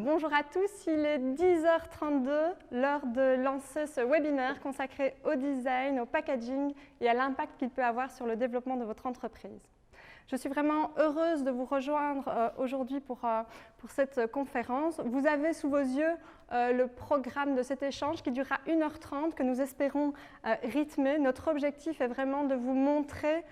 Bonjour à tous, il est 10h32, l'heure de lancer ce webinaire consacré au design, au packaging et à l'impact qu'il peut avoir sur le développement de votre entreprise. Je suis vraiment heureuse de vous rejoindre aujourd'hui pour cette conférence. Vous avez sous vos yeux le programme de cet échange qui durera 1h30 que nous espérons rythmer. Notre objectif est vraiment de vous montrer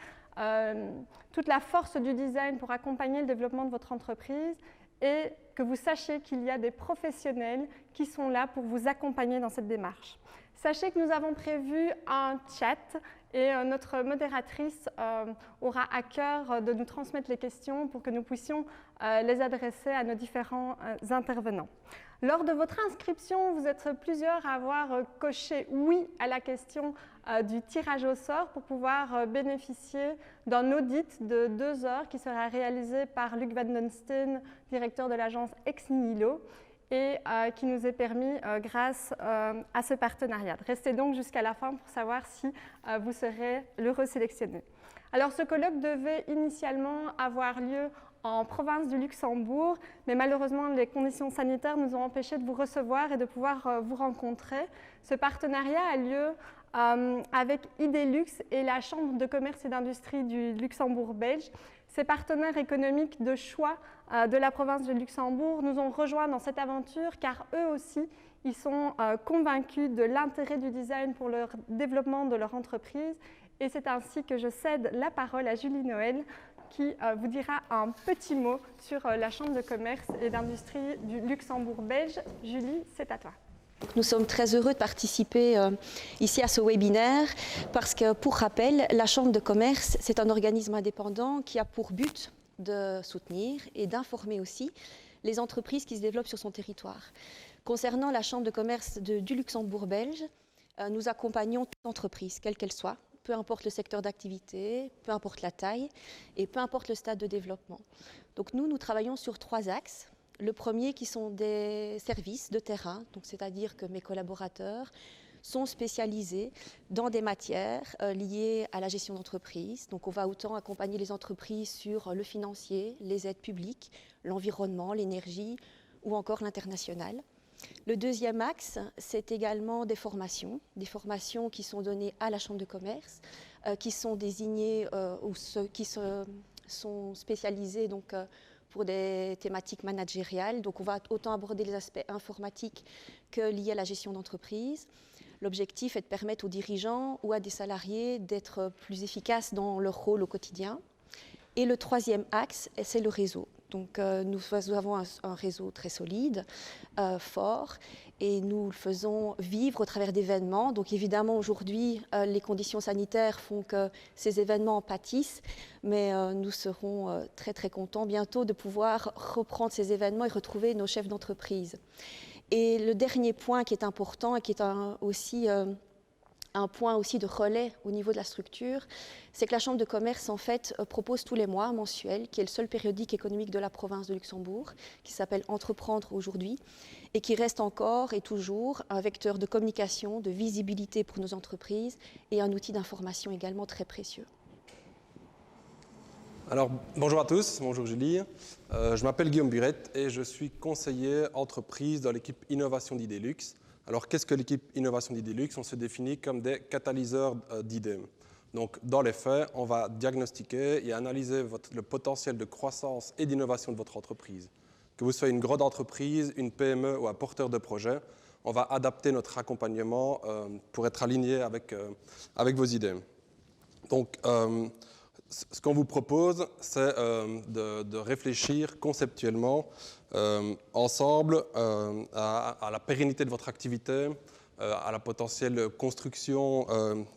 toute la force du design pour accompagner le développement de votre entreprise et que vous sachiez qu'il y a des professionnels qui sont là pour vous accompagner dans cette démarche. Sachez que nous avons prévu un chat et notre modératrice aura à cœur de nous transmettre les questions pour que nous puissions les adresser à nos différents intervenants. Lors de votre inscription, vous êtes plusieurs à avoir coché « oui » à la question du tirage au sort pour pouvoir bénéficier d'un audit de 2 heures qui sera réalisé par Luc Van Den Steen, directeur de l'agence Ex Nihilo, et qui nous est permis grâce à ce partenariat. Restez donc jusqu'à la fin pour savoir si vous serez l'heureux sélectionné. Alors, ce colloque devait initialement avoir lieu en province du Luxembourg, mais malheureusement, les conditions sanitaires nous ont empêchés de vous recevoir et de pouvoir vous rencontrer. Ce partenariat a lieu avec Idelux et la Chambre de commerce et d'industrie du Luxembourg belge. Ces partenaires économiques de choix de la province du Luxembourg nous ont rejoints dans cette aventure car eux aussi, ils sont convaincus de l'intérêt du design pour le développement de leur entreprise. Et c'est ainsi que je cède la parole à Julie Noël qui vous dira un petit mot sur la Chambre de commerce et d'industrie du Luxembourg belge. Julie, c'est à toi. Nous sommes très heureux de participer ici à ce webinaire parce que, pour rappel, la Chambre de commerce, c'est un organisme indépendant qui a pour but de soutenir et d'informer aussi les entreprises qui se développent sur son territoire. Concernant la Chambre de commerce du Luxembourg belge, nous accompagnons toute entreprise, quelle qu'elle soit, peu importe le secteur d'activité, peu importe la taille et peu importe le stade de développement. Donc nous travaillons sur 3 axes. Le premier qui sont des services de terrain, c'est-à-dire que mes collaborateurs sont spécialisés dans des matières liées à la gestion d'entreprise. Donc on va autant accompagner les entreprises sur le financier, les aides publiques, l'environnement, l'énergie ou encore l'international. Le deuxième axe, c'est également des formations qui sont données à la Chambre de commerce, qui sont désignées ou ceux qui sont spécialisés pour des thématiques managériales. Donc on va autant aborder les aspects informatiques que liés à la gestion d'entreprise. L'objectif est de permettre aux dirigeants ou à des salariés d'être plus efficaces dans leur rôle au quotidien. Et le troisième axe, c'est le réseau. Donc nous avons un réseau très solide, fort, et nous le faisons vivre au travers d'événements. Donc évidemment aujourd'hui, les conditions sanitaires font que ces événements en pâtissent, mais nous serons très très contents bientôt de pouvoir reprendre ces événements et retrouver nos chefs d'entreprise. Et le dernier point qui est important et qui est aussi un point aussi de relais au niveau de la structure, c'est que la Chambre de commerce en fait propose tous les mois un mensuel qui est le seul périodique économique de la province de Luxembourg, qui s'appelle Entreprendre aujourd'hui et qui reste encore et toujours un vecteur de communication, de visibilité pour nos entreprises et un outil d'information également très précieux. Alors, bonjour à tous, bonjour Julie. Je m'appelle Guillaume Burette et je suis conseiller entreprise dans l'équipe Innovation d'Idelux. Alors, qu'est-ce que l'équipe Innovation d'Idelux? On se définit comme des catalyseurs d'idées. Donc, dans les faits, on va diagnostiquer et analyser le potentiel de croissance et d'innovation de votre entreprise. Que vous soyez une grande entreprise, une PME ou un porteur de projet, on va adapter notre accompagnement pour être aligné avec vos idées. Donc, ce qu'on vous propose, c'est de réfléchir conceptuellement ensemble à la pérennité de votre activité, à la potentielle construction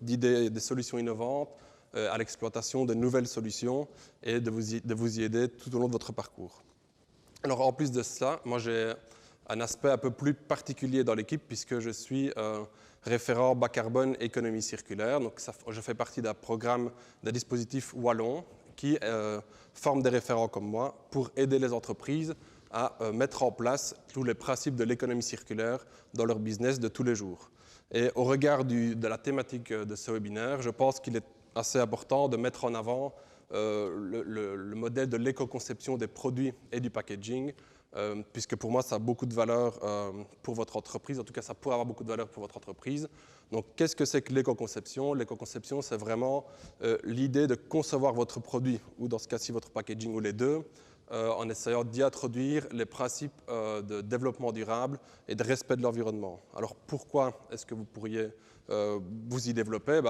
d'idées et de solutions innovantes, à l'exploitation de nouvelles solutions et de vous y aider tout au long de votre parcours. Alors en plus de ça, moi j'ai un aspect un peu plus particulier dans l'équipe puisque je suis référent bas carbone et économie circulaire. Donc je fais partie d'un programme, d'un dispositif wallon qui forme des référents comme moi pour aider les entreprises à mettre en place tous les principes de l'économie circulaire dans leur business de tous les jours. Et au regard de la thématique de ce webinaire, je pense qu'il est assez important de mettre en avant le modèle de l'éco-conception des produits et du packaging puisque pour moi, ça a beaucoup de valeur pour votre entreprise. En tout cas, ça pourrait avoir beaucoup de valeur pour votre entreprise. Donc, qu'est-ce que c'est que l'éco-conception? L'éco-conception, c'est vraiment l'idée de concevoir votre produit, ou dans ce cas-ci, votre packaging, ou les deux, en essayant d'y introduire les principes de développement durable et de respect de l'environnement. Alors, pourquoi est-ce que vous pourriez vous y développer?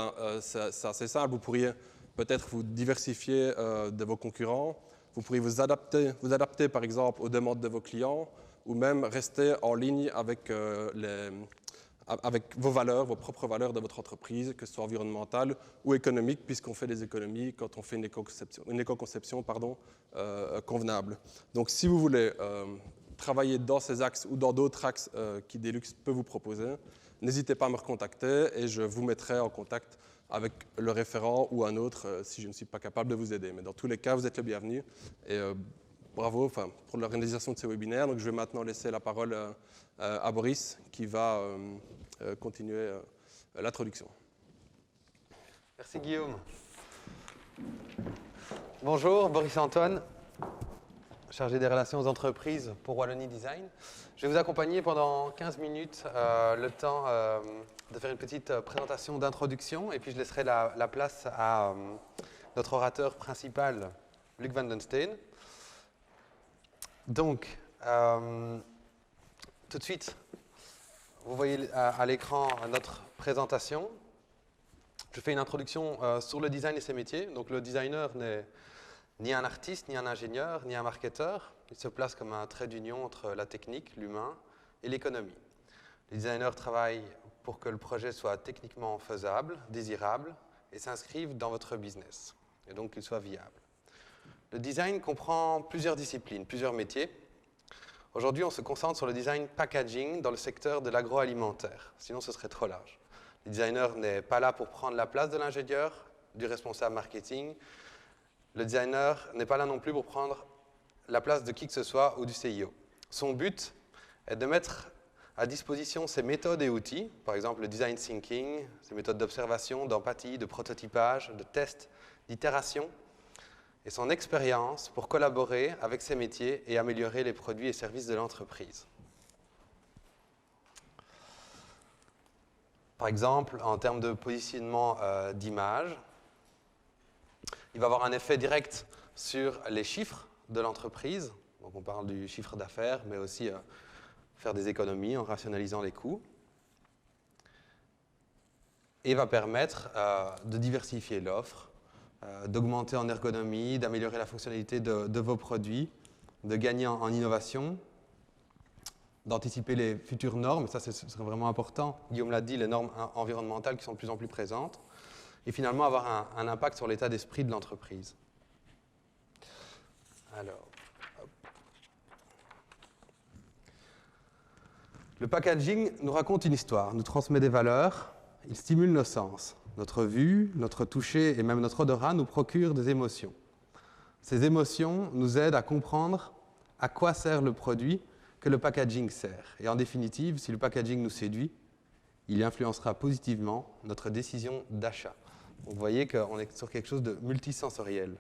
C'est assez simple. Vous pourriez peut-être vous diversifier de vos concurrents. Vous pourriez vous adapter, par exemple, aux demandes de vos clients, ou même rester en ligne avec vos valeurs, vos propres valeurs de votre entreprise, que ce soit environnementale ou économique, puisqu'on fait des économies quand on fait une éco-conception convenable. Donc, si vous voulez travailler dans ces axes ou dans d'autres axes qu'Idelux peut vous proposer, n'hésitez pas à me recontacter et je vous mettrai en contact avec le référent ou un autre si je ne suis pas capable de vous aider. Mais dans tous les cas, vous êtes le bienvenu. Et bravo pour l'organisation de ces webinaires. Donc, je vais maintenant laisser la parole à Boris qui va continuer l'introduction. Merci Guillaume. Bonjour, Boris Antoine, chargé des relations aux entreprises pour Wallonie Design. Je vais vous accompagner pendant 15 minutes, le temps de faire une petite présentation d'introduction, et puis je laisserai la place à notre orateur principal, Luc Van den Steen. Donc, tout de suite, vous voyez à l'écran notre présentation. Je fais une introduction sur le design et ses métiers. Donc, le designer n'est ni un artiste, ni un ingénieur, ni un marketeur. Il se place comme un trait d'union entre la technique, l'humain et l'économie. Les designers travaillent pour que le projet soit techniquement faisable, désirable et s'inscrive dans votre business, et donc qu'il soit viable. Le design comprend plusieurs disciplines, plusieurs métiers. Aujourd'hui, on se concentre sur le design packaging dans le secteur de l'agroalimentaire, sinon ce serait trop large. Le designer n'est pas là pour prendre la place de l'ingénieur, du responsable marketing. Le designer n'est pas là non plus pour prendre la place de qui que ce soit ou du CIO. Son but est de mettre à disposition ses méthodes et outils, par exemple le design thinking, ses méthodes d'observation, d'empathie, de prototypage, de test, d'itération, et son expérience pour collaborer avec ses métiers et améliorer les produits et services de l'entreprise. Par exemple, en termes de positionnement d'image, il va avoir un effet direct sur les chiffres de l'entreprise. Donc on parle du chiffre d'affaires, mais aussi faire des économies en rationalisant les coûts. Et va permettre de diversifier l'offre, d'augmenter en ergonomie, d'améliorer la fonctionnalité de vos produits, de gagner en innovation, d'anticiper les futures normes. Ça, ce serait vraiment important. Guillaume l'a dit, les normes environnementales qui sont de plus en plus présentes. Et finalement, avoir un impact sur l'état d'esprit de l'entreprise. Alors, hop. Le packaging nous raconte une histoire, nous transmet des valeurs, il stimule nos sens. Notre vue, notre toucher et même notre odorat nous procurent des émotions. Ces émotions nous aident à comprendre à quoi sert le produit que le packaging sert. Et en définitive, si le packaging nous séduit, il influencera positivement notre décision d'achat. Vous voyez qu'on est sur quelque chose de multisensoriel.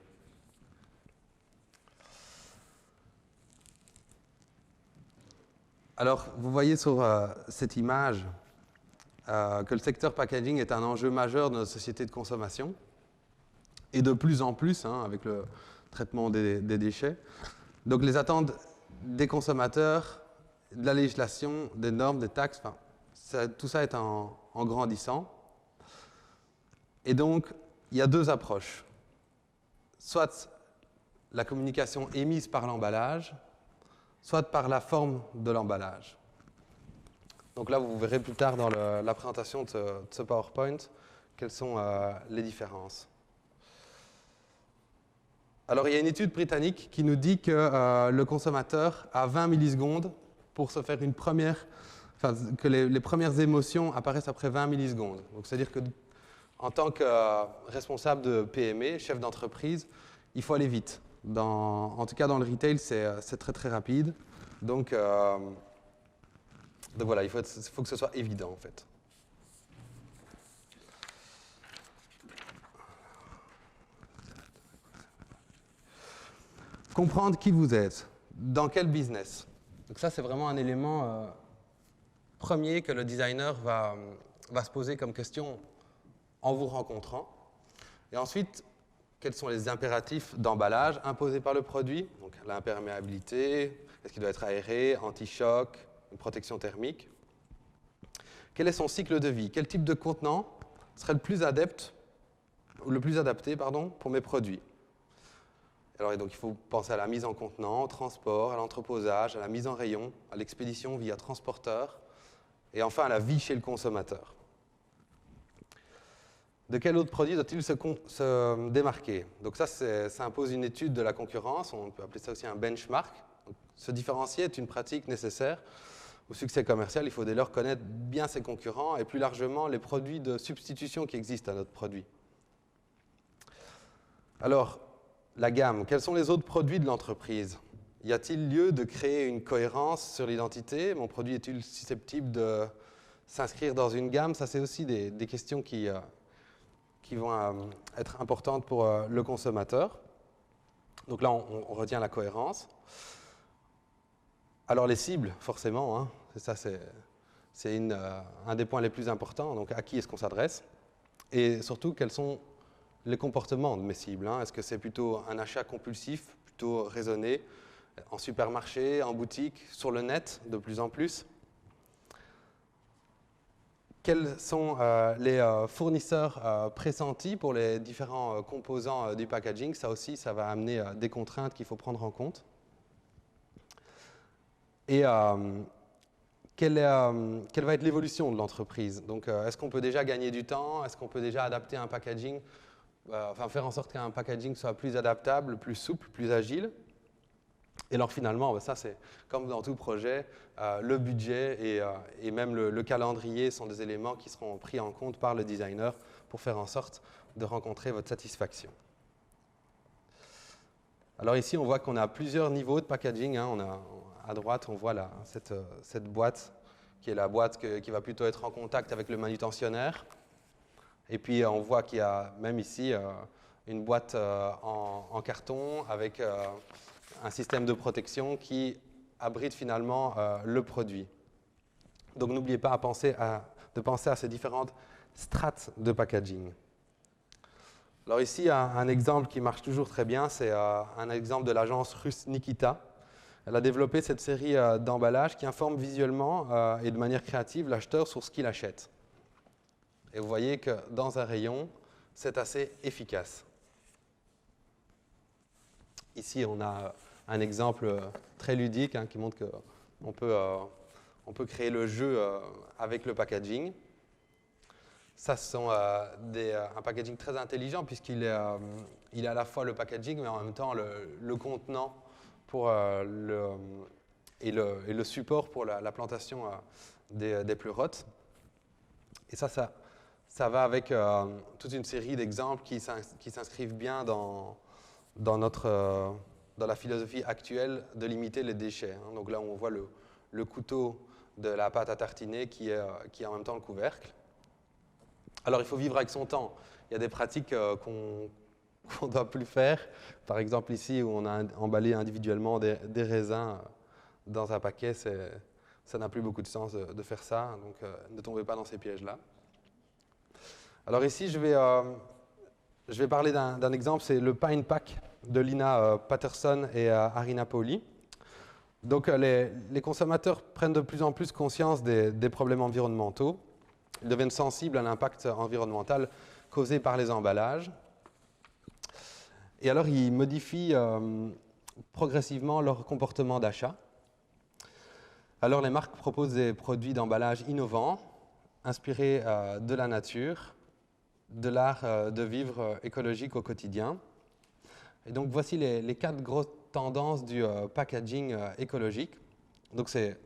Alors, vous voyez sur cette image que le secteur packaging est un enjeu majeur de notre société de consommation, et de plus en plus, avec le traitement des déchets. Donc, les attentes des consommateurs, de la législation, des normes, des taxes, tout ça est en grandissant. Et donc, il y a deux approches. Soit la communication émise par l'emballage, soit par la forme de l'emballage. Donc là, vous verrez plus tard dans la présentation de ce PowerPoint quelles sont les différences. Alors, il y a une étude britannique qui nous dit que le consommateur a 20 millisecondes pour se faire que les premières émotions apparaissent après 20 millisecondes. Donc, c'est-à-dire que en tant que responsable de PME, chef d'entreprise, il faut aller vite. En tout cas, dans le retail, c'est très très rapide. Donc voilà, il faut que ce soit évident en fait. Comprendre qui vous êtes, dans quel business. Donc ça, c'est vraiment un élément premier que le designer va se poser comme question en vous rencontrant. Et ensuite, quels sont les impératifs d'emballage imposés par le produit? Donc l'imperméabilité, est-ce qu'il doit être aéré, anti-choc, une protection thermique? Quel est son cycle de vie? Quel type de contenant serait le plus adapté pour mes produits? Alors, donc, il faut penser à la mise en contenant, au transport, à l'entreposage, à la mise en rayon, à l'expédition via transporteur, et enfin à la vie chez le consommateur. De quel autre produit doit-il se démarquer? Donc ça impose une étude de la concurrence, on peut appeler ça aussi un benchmark. Donc, se différencier est une pratique nécessaire au succès commercial. Il faut dès lors connaître bien ses concurrents et plus largement les produits de substitution qui existent à notre produit. Alors, la gamme, quels sont les autres produits de l'entreprise? Y a-t-il lieu de créer une cohérence sur l'identité? Mon produit est-il susceptible de s'inscrire dans une gamme? Ça, c'est aussi des questions qui vont être importantes pour le consommateur. Donc là, on retient la cohérence. Alors les cibles, forcément, hein, c'est un des points les plus importants. Donc à qui est-ce qu'on s'adresse? Et surtout, quels sont les comportements de mes cibles, hein? Est-ce que c'est plutôt un achat compulsif, plutôt raisonné, en supermarché, en boutique, sur le net, de plus en plus? Quels sont les fournisseurs pressentis pour les différents composants du packaging? Ça aussi, ça va amener des contraintes qu'il faut prendre en compte. Et quelle va être l'évolution de l'entreprise? Donc, est-ce qu'on peut déjà gagner du temps? Est-ce qu'on peut déjà adapter un packaging, faire en sorte qu'un packaging soit plus adaptable, plus souple, plus agile? Et alors finalement, ça c'est comme dans tout projet, le budget et même le calendrier sont des éléments qui seront pris en compte par le designer pour faire en sorte de rencontrer votre satisfaction. Alors ici, on voit qu'on a plusieurs niveaux de packaging, hein. À droite, on voit là, cette boîte qui est la boîte qui va plutôt être en contact avec le manutentionnaire. Et puis on voit qu'il y a même ici une boîte en carton avec un système de protection qui abrite finalement le produit. Donc n'oubliez pas de penser à ces différentes strates de packaging. Alors ici, un exemple qui marche toujours très bien, c'est un exemple de l'agence russe Nikita. Elle a développé cette série d'emballages qui informent visuellement et de manière créative l'acheteur sur ce qu'il achète. Et vous voyez que dans un rayon, c'est assez efficace. Ici, on a un exemple très ludique qui montre qu'on peut créer le jeu avec le packaging. Ça, ce sont un packaging très intelligent puisqu'il est à la fois le packaging mais en même temps le contenant et le support pour la plantation des pleurotes. Et ça va avec toute une série d'exemples qui s'inscrivent bien dans la philosophie actuelle de limiter les déchets. Donc là, on voit le couteau de la pâte à tartiner qui est en même temps le couvercle. Alors, il faut vivre avec son temps. Il y a des pratiques qu'on ne doit plus faire. Par exemple, ici, où on a emballé individuellement des raisins dans un paquet, ça n'a plus beaucoup de sens de faire ça. Donc, ne tombez pas dans ces pièges-là. Alors ici, je vais parler d'un exemple, c'est le Pine Pack de Lina Patterson et Arina Pauli. Donc, les consommateurs prennent de plus en plus conscience des problèmes environnementaux. Ils deviennent sensibles à l'impact environnemental causé par les emballages. Et alors, ils modifient progressivement leur comportement d'achat. Alors, les marques proposent des produits d'emballage innovants, inspirés de la nature, de l'art de vivre écologique au quotidien. Et donc, voici les 4 grosses tendances du packaging écologique. Donc, c'est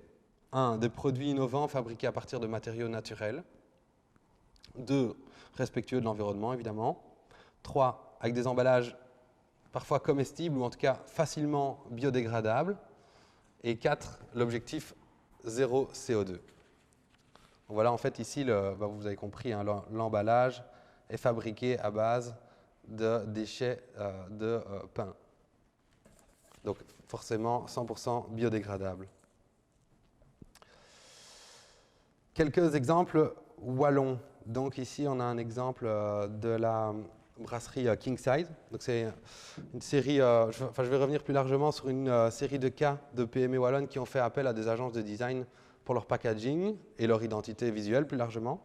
1. Des produits innovants fabriqués à partir de matériaux naturels. 2. Respectueux de l'environnement, évidemment. 3. Avec des emballages parfois comestibles ou en tout cas facilement biodégradables. Et 4. L'objectif 0 CO2. Donc voilà, en fait, ici, vous avez compris, l'emballage est fabriqué à base de déchets de pain. Donc forcément 100% biodégradable. Quelques exemples wallons. Donc ici, on a un exemple de la brasserie Kingside. Donc c'est une série, je vais revenir plus largement sur une série de cas de PME wallonnes qui ont fait appel à des agences de design pour leur packaging et leur identité visuelle plus largement.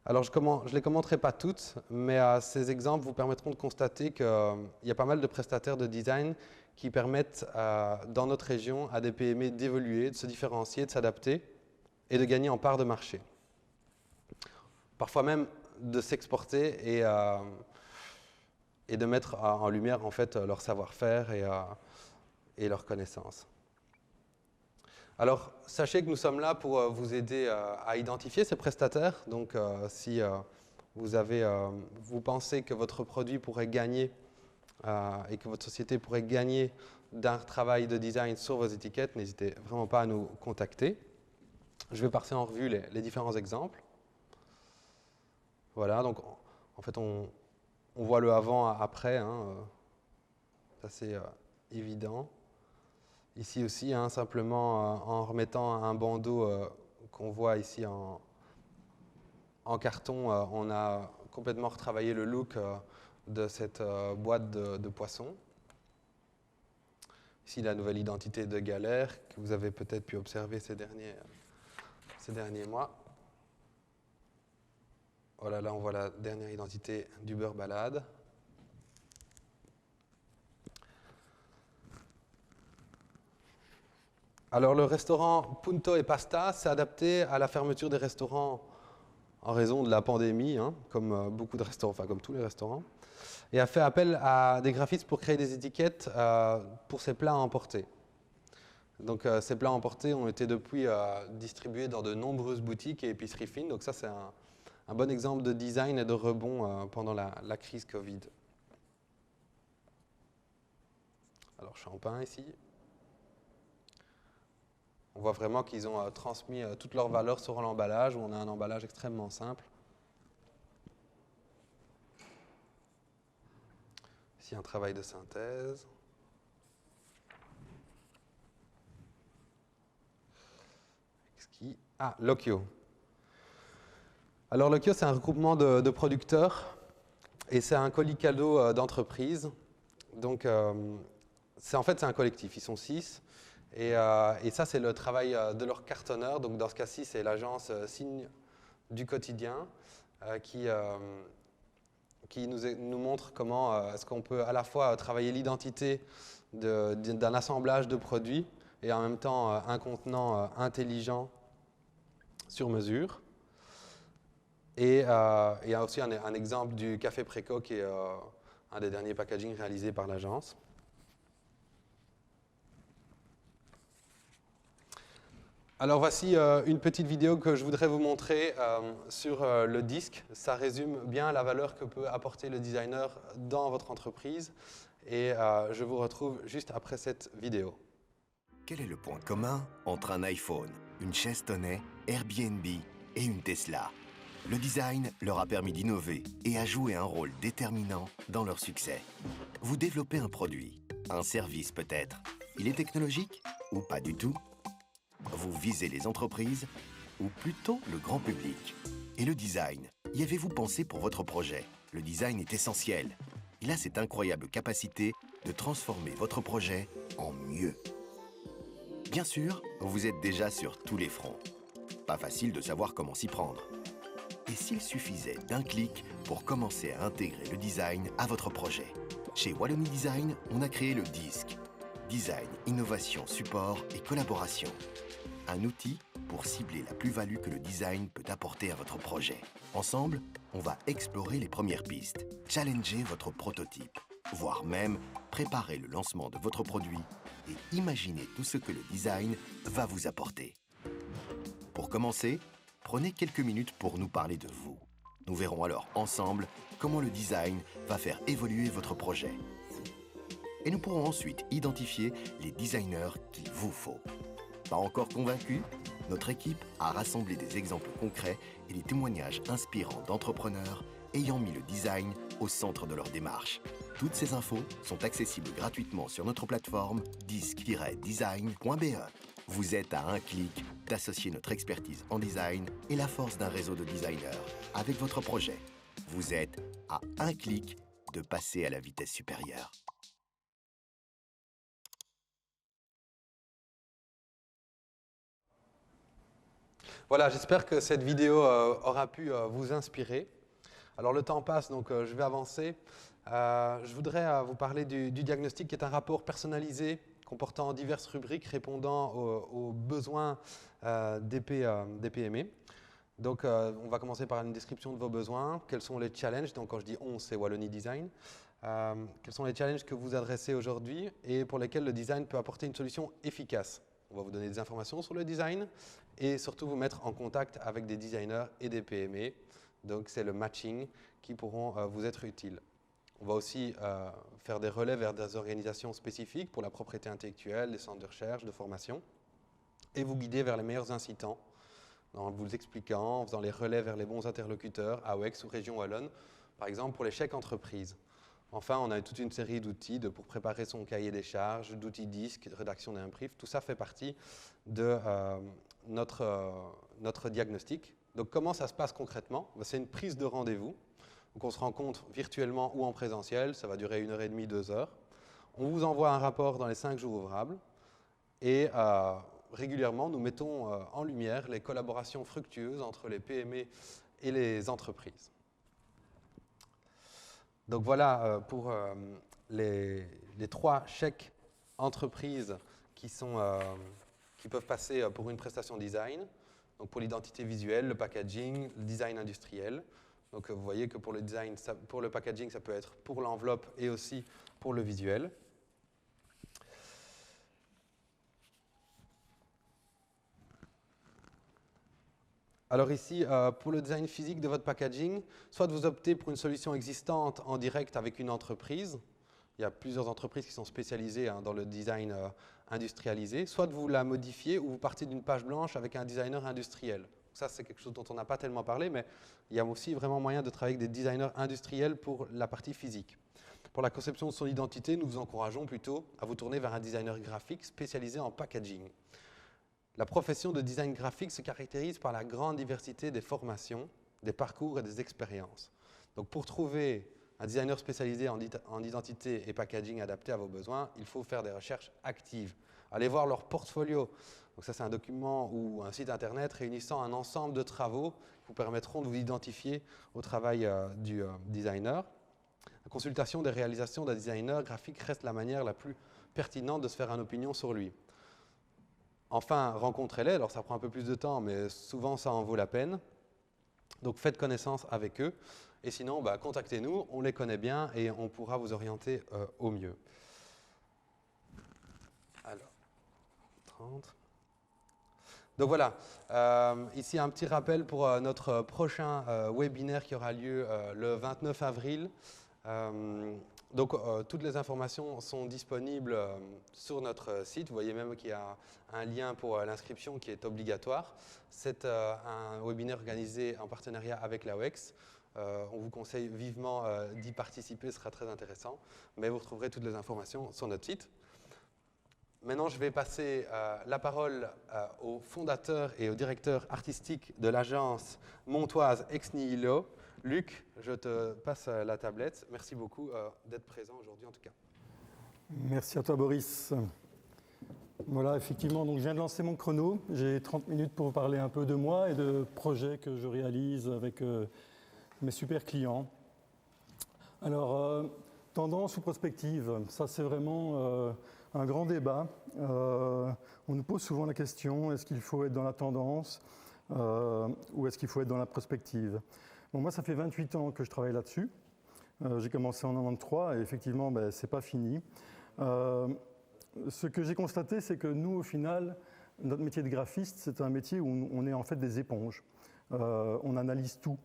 Alors je ne les commenterai pas toutes, mais ces exemples vous permettront de constater qu'il y a pas mal de prestataires de design qui permettent dans notre région à des PME d'évoluer, de se différencier, de s'adapter et de gagner en part de marché. Parfois même de s'exporter et de mettre en lumière en fait, leur savoir-faire et leurs connaissances. Alors, sachez que nous sommes là pour vous aider à identifier ces prestataires. Donc, si vous pensez que votre produit pourrait gagner et que votre société pourrait gagner d'un travail de design sur vos étiquettes, n'hésitez vraiment pas à nous contacter. Je vais passer en revue les différents exemples. Voilà, donc en fait, on voit le avant-après, c'est assez évident. Ici aussi, simplement en remettant un bandeau qu'on voit ici en carton, on a complètement retravaillé le look de cette boîte de poissons. Ici, la nouvelle identité de Galère que vous avez peut-être pu observer ces derniers mois. Voilà, là, on voit la dernière identité du beurre balade. Alors, le restaurant Punto e Pasta s'est adapté à la fermeture des restaurants en raison de la pandémie, comme beaucoup de restaurants, enfin comme tous les restaurants, et a fait appel à des graphistes pour créer des étiquettes pour ses plats à emporter. Donc, ces plats à emporter ont été depuis distribués dans de nombreuses boutiques et épiceries fines. Donc, ça, c'est un bon exemple de design et de rebond pendant la crise Covid. Alors, Champagne ici. On voit vraiment qu'ils ont transmis toutes leurs valeurs sur l'emballage, où on a un emballage extrêmement simple. Ici, un travail de synthèse. Lokyo. Alors, Lokyo, c'est un regroupement de producteurs et c'est un colis cadeau d'entreprise. Donc, en fait, c'est un collectif. Ils sont 6. Et ça, c'est le travail de leur cartonneur. Donc, dans ce cas-ci, c'est l'agence Signe du quotidien qui nous montre comment est-ce qu'on peut à la fois travailler l'identité d'un assemblage de produits et en même temps un contenant intelligent sur mesure. Et il y a aussi un exemple du café Préco qui est un des derniers packaging réalisés par l'agence. Alors voici une petite vidéo que je voudrais vous montrer sur le disque. Ça résume bien la valeur que peut apporter le designer dans votre entreprise. Et je vous retrouve juste après cette vidéo. Quel est le point commun entre un iPhone, une chaise Tonnet, Airbnb et une Tesla? Le design leur a permis d'innover et a joué un rôle déterminant dans leur succès. Vous développez un produit, un service peut-être. Il est technologique ou pas du tout? Vous visez les entreprises ou plutôt le grand public? Et le design, y avez-vous pensé pour votre projet? Le design est essentiel. Il a cette incroyable capacité de transformer votre projet en mieux. Bien sûr, vous êtes déjà sur tous les fronts. Pas facile de savoir comment s'y prendre. Et s'il suffisait d'un clic pour commencer à intégrer le design à votre projet? Chez Wallonie Design, on a créé le DISC. Design, innovation, support et collaboration. Un outil pour cibler la plus-value que le design peut apporter à votre projet. Ensemble, on va explorer les premières pistes, challenger votre prototype, voire même préparer le lancement de votre produit et imaginer tout ce que le design va vous apporter. Pour commencer, prenez quelques minutes pour nous parler de vous. Nous verrons alors ensemble comment le design va faire évoluer votre projet. Et nous pourrons ensuite identifier les designers qu'il vous faut. Pas encore convaincu? Notre équipe a rassemblé des exemples concrets et des témoignages inspirants d'entrepreneurs ayant mis le design au centre de leur démarche. Toutes ces infos sont accessibles gratuitement sur notre plateforme disc-design.be. Vous êtes à un clic d'associer notre expertise en design et la force d'un réseau de designers avec votre projet. Vous êtes à un clic de passer à la vitesse supérieure. Voilà, j'espère que cette vidéo aura pu vous inspirer. Alors le temps passe, donc je vais avancer. Je voudrais vous parler du diagnostic, qui est un rapport personnalisé comportant diverses rubriques répondant aux besoins des PME. Donc on va commencer par une description de vos besoins. Quels sont les challenges? Donc quand je dis on, c'est Wallonie Design. Quels sont les challenges que vous adressez aujourd'hui et pour lesquels le design peut apporter une solution efficace? On va vous donner des informations sur le design et surtout vous mettre en contact avec des designers et des PME. Donc c'est le matching qui pourront vous être utiles. On va aussi faire des relais vers des organisations spécifiques pour la propriété intellectuelle, des centres de recherche, de formation, et vous guider vers les meilleurs incitants en vous expliquant, en faisant les relais vers les bons interlocuteurs, AOEX ou Région Wallonne, par exemple pour les chèques entreprises. Enfin, on a toute une série d'outils pour préparer son cahier des charges, d'outils disques, de rédaction d'un brief. Tout ça fait partie de notre diagnostic. Donc, comment ça se passe concrètement? C'est une prise de rendez-vous. Donc, on se rencontre virtuellement ou en présentiel. Ça va durer 1h30, 2 heures. On vous envoie un rapport dans les 5 jours ouvrables. Et régulièrement, nous mettons en lumière les collaborations fructueuses entre les PME et les entreprises. Donc voilà pour les 3 chèques entreprises qui peuvent passer pour une prestation design. Donc pour l'identité visuelle, le packaging, le design industriel. Donc vous voyez que pour le design, pour le packaging, ça peut être pour l'enveloppe et aussi pour le visuel. Alors ici, pour le design physique de votre packaging, soit vous optez pour une solution existante en direct avec une entreprise. Il y a plusieurs entreprises qui sont spécialisées dans le design industrialisé. Soit vous la modifiez ou vous partez d'une page blanche avec un designer industriel. Ça, c'est quelque chose dont on n'a pas tellement parlé, mais il y a aussi vraiment moyen de travailler avec des designers industriels pour la partie physique. Pour la conception de son identité, nous vous encourageons plutôt à vous tourner vers un designer graphique spécialisé en packaging. La profession de design graphique se caractérise par la grande diversité des formations, des parcours et des expériences. Donc pour trouver un designer spécialisé en identité et packaging adapté à vos besoins, il faut faire des recherches actives. Allez voir leur portfolio. Donc ça, c'est un document ou un site internet réunissant un ensemble de travaux qui vous permettront de vous identifier au travail du designer. La consultation des réalisations d'un designer graphique reste la manière la plus pertinente de se faire une opinion sur lui. Enfin, rencontrez-les. Alors ça prend un peu plus de temps, mais souvent ça en vaut la peine. Donc faites connaissance avec eux. Et sinon, contactez-nous, on les connaît bien et on pourra vous orienter au mieux. Alors, 30. Donc voilà, ici un petit rappel pour notre prochain webinaire qui aura lieu le 29 avril. Donc toutes les informations sont disponibles sur notre site. Vous voyez même qu'il y a un lien pour l'inscription qui est obligatoire. C'est un webinaire organisé en partenariat avec l'AOEX. On vous conseille vivement d'y participer, ce sera très intéressant. Mais vous retrouverez toutes les informations sur notre site. Maintenant, je vais passer la parole au fondateur et au directeur artistique de l'agence montoise Ex Nihilo. Luc, je te passe la tablette. Merci beaucoup d'être présent aujourd'hui en tout cas. Merci à toi Boris. Voilà, effectivement, donc je viens de lancer mon chrono. J'ai 30 minutes pour vous parler un peu de moi et de projets que je réalise avec mes super clients. Alors, tendance ou prospective, ça c'est vraiment un grand débat. On nous pose souvent la question, est-ce qu'il faut être dans la tendance ou est-ce qu'il faut être dans la prospective? Bon, moi, ça fait 28 ans que je travaille là-dessus. J'ai commencé en 93 et effectivement, c'est pas fini. Ce que j'ai constaté, c'est que nous, au final, notre métier de graphiste, c'est un métier où on est en fait des éponges. On analyse tout.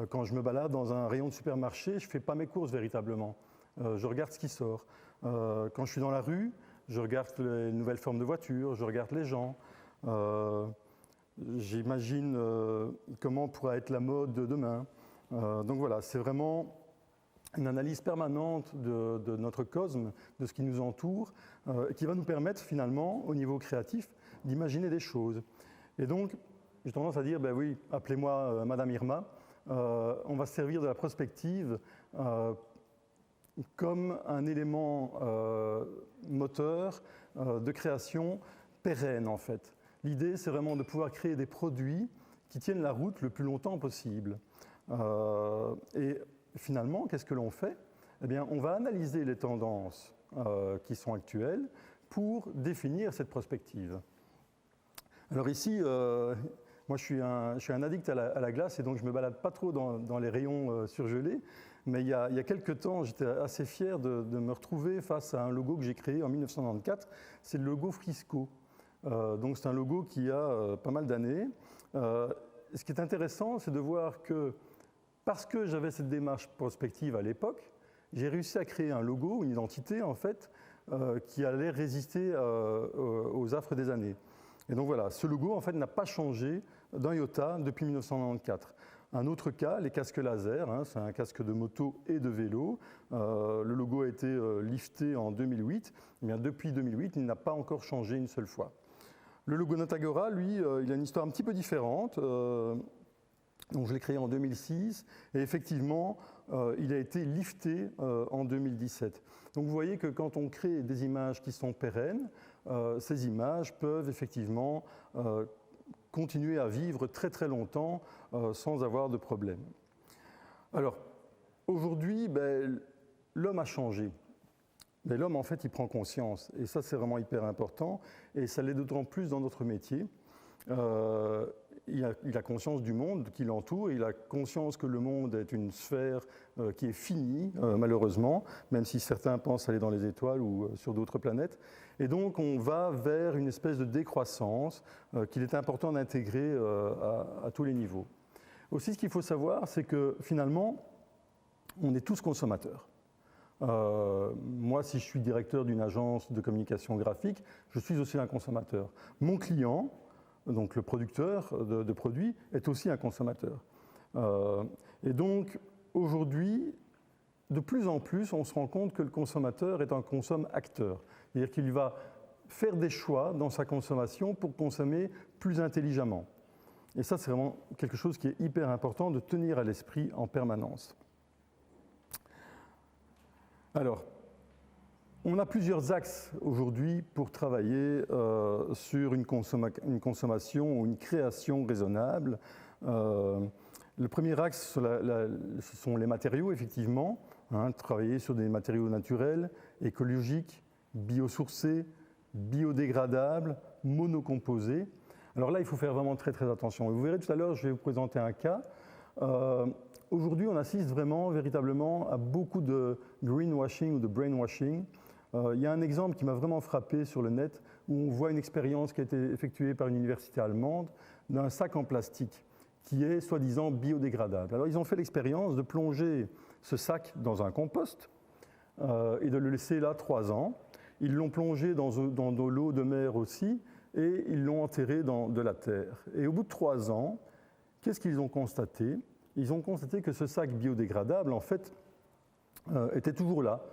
Quand je me balade dans un rayon de supermarché, je ne fais pas mes courses véritablement. Je regarde ce qui sort. Quand je suis dans la rue, je regarde les nouvelles formes de voitures, je regarde les gens. J'imagine comment pourra être la mode de demain. Donc voilà, c'est vraiment une analyse permanente de notre cosme, de ce qui nous entoure, qui va nous permettre finalement, au niveau créatif, d'imaginer des choses. Et donc, j'ai tendance à dire, ben oui, appelez-moi Madame Irma, on va se servir de la prospective comme un élément moteur de création pérenne, en fait. L'idée, c'est vraiment de pouvoir créer des produits qui tiennent la route le plus longtemps possible. Et finalement, qu'est-ce que l'on fait? Eh bien, on va analyser les tendances qui sont actuelles pour définir cette prospective. Alors ici, moi je suis un addict à la glace et donc je ne me balade pas trop dans les rayons surgelés, mais il y a quelques temps, j'étais assez fier de me retrouver face à un logo que j'ai créé en 1994, c'est le logo Frisco. Donc c'est un logo qui a pas mal d'années. Ce qui est intéressant, c'est de voir que parce que j'avais cette démarche prospective à l'époque, j'ai réussi à créer un logo, une identité en fait, qui allait résister aux affres des années. Et donc voilà, ce logo en fait n'a pas changé d'un iota depuis 1994. Un autre cas, les casques laser, hein, c'est un casque de moto et de vélo. Le logo a été lifté en 2008. Eh bien, depuis 2008, il n'a pas encore changé une seule fois. Le logo Notagora, lui, il a une histoire un petit peu différente. Donc je l'ai créé en 2006 et effectivement, il a été lifté en 2017. Donc vous voyez que quand on crée des images qui sont pérennes, ces images peuvent effectivement continuer à vivre très très longtemps sans avoir de problème. Alors aujourd'hui, l'homme a changé. Mais l'homme, en fait, il prend conscience. Et ça, c'est vraiment hyper important. Et ça l'est d'autant plus dans notre métier. Il a conscience du monde qui l'entoure. Il a conscience que le monde est une sphère qui est finie, malheureusement, même si certains pensent aller dans les étoiles ou sur d'autres planètes. Et donc, on va vers une espèce de décroissance qu'il est important d'intégrer à tous les niveaux. Aussi, ce qu'il faut savoir, c'est que finalement, on est tous consommateurs. Moi, si je suis directeur d'une agence de communication graphique, je suis aussi un consommateur. Mon client, donc le producteur de produits, est aussi un consommateur. Et donc, aujourd'hui, de plus en plus, on se rend compte que le consommateur est un consomme-acteur. C'est-à-dire qu'il va faire des choix dans sa consommation pour consommer plus intelligemment. Et ça, c'est vraiment quelque chose qui est hyper important de tenir à l'esprit en permanence. Alors, on a plusieurs axes aujourd'hui pour travailler sur une consommation ou une création raisonnable. Le premier axe, ce sont les matériaux, effectivement. Travailler sur des matériaux naturels, écologiques, biosourcés, biodégradables, monocomposés. Alors là, il faut faire vraiment très très attention. Et vous verrez tout à l'heure, je vais vous présenter un cas. Aujourd'hui, on assiste vraiment, véritablement, à beaucoup de greenwashing ou de brainwashing. Il y a un exemple qui m'a vraiment frappé sur le net, où on voit une expérience qui a été effectuée par une université allemande d'un sac en plastique qui est soi-disant biodégradable. Alors, ils ont fait l'expérience de plonger ce sac dans un compost et de le laisser là 3 ans. Ils l'ont plongé dans de l'eau de mer aussi et ils l'ont enterré dans de la terre. Et au bout de 3 ans, qu'est-ce qu'ils ont constaté ? Ils ont constaté que ce sac biodégradable, en fait, était toujours là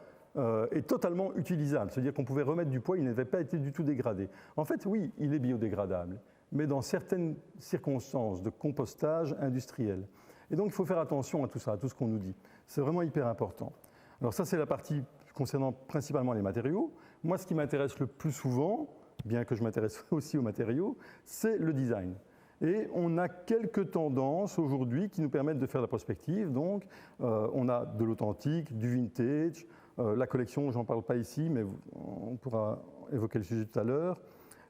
et totalement utilisable. C'est-à-dire qu'on pouvait remettre du poids, il n'avait pas été du tout dégradé. En fait, oui, il est biodégradable, mais dans certaines circonstances de compostage industriel. Et donc, il faut faire attention à tout ça, à tout ce qu'on nous dit. C'est vraiment hyper important. Alors ça, c'est la partie concernant principalement les matériaux. Moi, ce qui m'intéresse le plus souvent, bien que je m'intéresse aussi aux matériaux, c'est le design. Et on a quelques tendances aujourd'hui qui nous permettent de faire la prospective. Donc, on a de l'authentique, du vintage, la collection, j'en parle pas ici, mais on pourra évoquer le sujet tout à l'heure,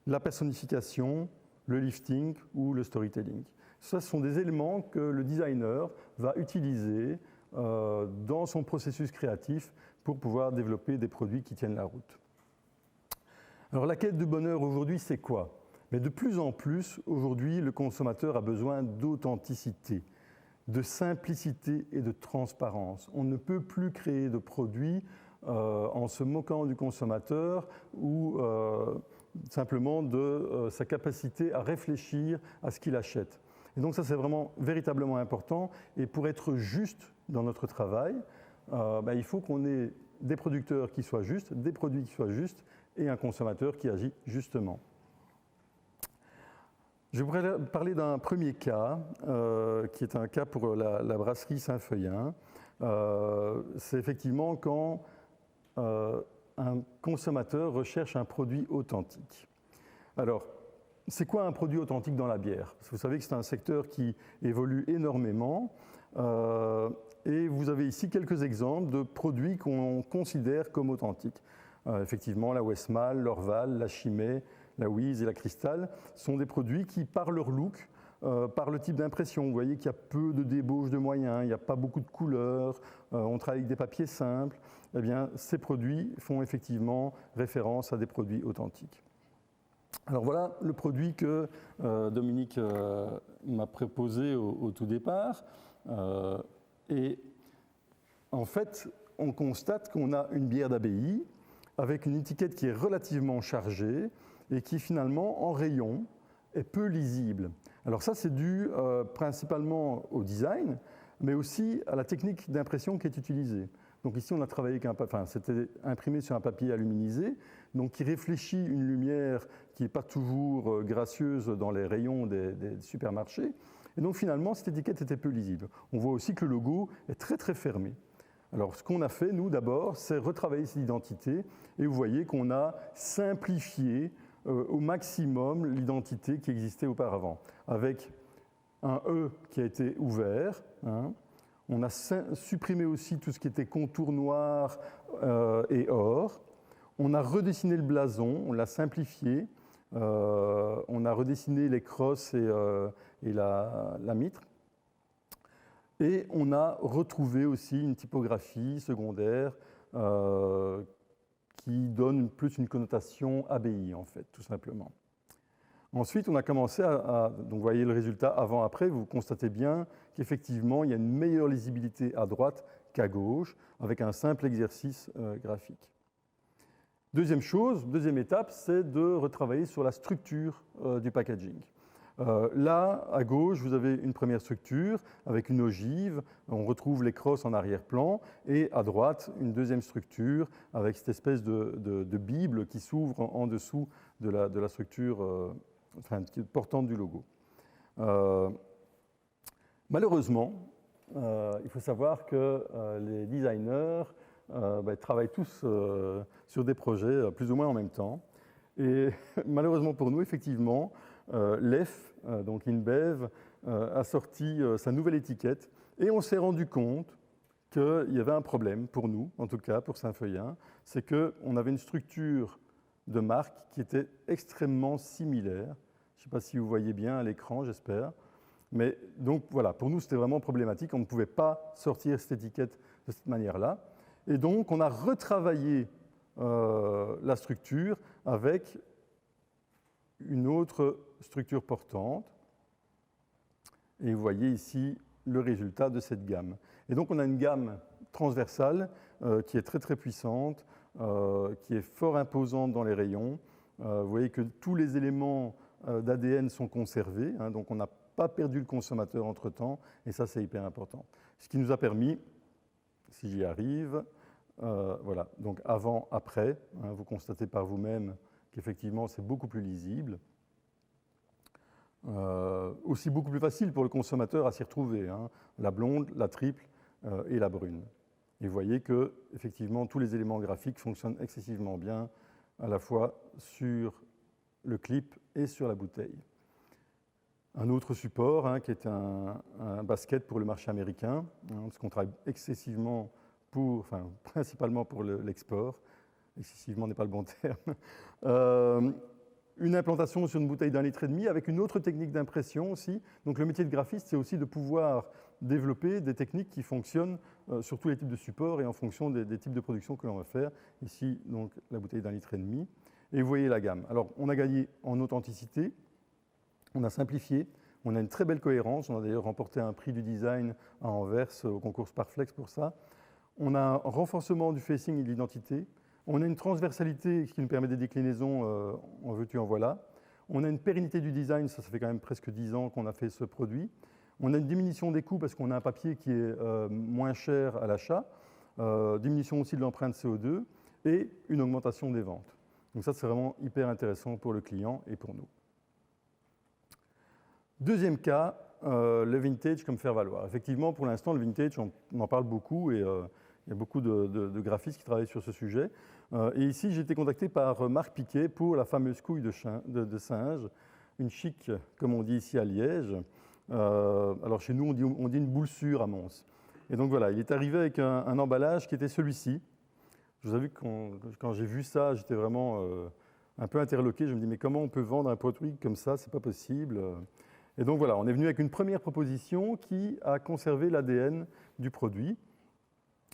la personnification, le lifting ou le storytelling. Ce sont des éléments que le designer va utiliser dans son processus créatif pour pouvoir développer des produits qui tiennent la route. Alors, la quête du bonheur aujourd'hui, c'est quoi ? Mais de plus en plus, aujourd'hui, le consommateur a besoin d'authenticité, de simplicité et de transparence. On ne peut plus créer de produits en se moquant du consommateur ou simplement de sa capacité à réfléchir à ce qu'il achète. Et donc ça, c'est vraiment véritablement important. Et pour être juste dans notre travail, il faut qu'on ait des producteurs qui soient justes, des produits qui soient justes et un consommateur qui agit justement. Je voudrais parler d'un premier cas, qui est un cas pour la brasserie Saint-Feuillin. C'est effectivement quand un consommateur recherche un produit authentique. Alors, c'est quoi un produit authentique dans la bière? Parce que vous savez que c'est un secteur qui évolue énormément. Et vous avez ici quelques exemples de produits qu'on considère comme authentiques. Effectivement, la Westmalle, l'Orval, la Chimay, la Wieze et la Cristal sont des produits qui, par leur look, par le type d'impression, vous voyez qu'il y a peu de débauche de moyens, il n'y a pas beaucoup de couleurs, on travaille avec des papiers simples, eh bien, ces produits font effectivement référence à des produits authentiques. Alors voilà le produit que Dominique m'a proposé au tout départ. Et en fait, on constate qu'on a une bière d'abbaye avec une étiquette qui est relativement chargée et qui finalement, en rayon, est peu lisible. Alors ça, c'est dû principalement au design, mais aussi à la technique d'impression qui est utilisée. Donc ici, on a travaillé avec c'était imprimé sur un papier aluminisé, donc qui réfléchit une lumière qui n'est pas toujours gracieuse dans les rayons des supermarchés. Et donc finalement, cette étiquette était peu lisible. On voit aussi que le logo est très très fermé. Alors ce qu'on a fait, nous d'abord, c'est retravailler cette identité, et vous voyez qu'on a simplifié au maximum l'identité qui existait auparavant, avec un E qui a été ouvert, hein. On a supprimé aussi tout ce qui était contour noir et or. On a redessiné le blason, on l'a simplifié. On a redessiné les crosses et la mitre. Et on a retrouvé aussi une typographie secondaire qui donne plus une connotation abbaye, en fait, tout simplement. Ensuite, on a commencé donc vous voyez le résultat avant-après, vous constatez bien qu'effectivement, il y a une meilleure lisibilité à droite qu'à gauche, avec un simple exercice graphique. Deuxième étape, c'est de retravailler sur la structure du packaging. Là, à gauche, vous avez une première structure avec une ogive, on retrouve les crosses en arrière-plan, et à droite, une deuxième structure avec cette espèce de bible qui s'ouvre en dessous de la structure portante du logo. Malheureusement, il faut savoir que les designers travaillent tous sur des projets plus ou moins en même temps. Et malheureusement pour nous, effectivement, l'EF, donc InBev, a sorti sa nouvelle étiquette et on s'est rendu compte qu'il y avait un problème pour nous, en tout cas pour Saint-Feuillin, c'est qu'on avait une structure de marque qui était extrêmement similaire. Je ne sais pas si vous voyez bien à l'écran, j'espère. Mais donc voilà, pour nous c'était vraiment problématique, on ne pouvait pas sortir cette étiquette de cette manière-là. Et donc on a retravaillé la structure avec une autre structure portante. Et vous voyez ici le résultat de cette gamme. Et donc on a une gamme transversale qui est très très puissante, qui est fort imposante dans les rayons. Vous voyez que tous les éléments d'ADN sont conservés, hein, donc on n'a pas perdu le consommateur entre-temps, et ça c'est hyper important. Ce qui nous a permis, si j'y arrive, voilà, donc avant, après, hein, vous constatez par vous-même qu'effectivement c'est beaucoup plus lisible. Aussi beaucoup plus facile pour le consommateur à s'y retrouver, hein, la blonde, la triple et la brune. Et vous voyez que effectivement tous les éléments graphiques fonctionnent excessivement bien, à la fois sur le clip et sur la bouteille. Un autre support hein, qui est un basket pour le marché américain, hein, parce qu'on travaille excessivement principalement pour l'export. Excessivement n'est pas le bon terme. Une implantation sur une bouteille d'1,5 litre avec une autre technique d'impression aussi. Donc le métier de graphiste, c'est aussi de pouvoir développer des techniques qui fonctionnent sur tous les types de supports et en fonction des types de production que l'on va faire. Ici, donc, la bouteille d'1,5 litre. Et vous voyez la gamme. Alors, on a gagné en authenticité, on a simplifié, on a une très belle cohérence. On a d'ailleurs remporté un prix du design à Anvers au concours Sparflex pour ça. On a un renforcement du facing et de l'identité. On a une transversalité qui nous permet des déclinaisons en veux-tu, en voilà. On a une pérennité du design, ça fait quand même presque 10 ans qu'on a fait ce produit. On a une diminution des coûts parce qu'on a un papier qui est moins cher à l'achat, diminution aussi de l'empreinte CO2 et une augmentation des ventes. Donc ça, c'est vraiment hyper intéressant pour le client et pour nous. Deuxième cas, le vintage comme faire valoir. Effectivement, pour l'instant, le vintage, on en parle beaucoup et il y a beaucoup de graphistes qui travaillent sur ce sujet. Et ici, j'ai été contacté par Marc Piquet pour la fameuse couille de singe, une chic, comme on dit ici à Liège. Alors chez nous, on dit une boule sûre à Mons. Et donc voilà, il est arrivé avec un emballage qui était celui-ci. Je vous avoue que quand j'ai vu ça, j'étais vraiment un peu interloqué. Je me dis, mais comment on peut vendre un produit comme ça? C'est pas possible. Et donc voilà, on est venu avec une première proposition qui a conservé l'ADN du produit,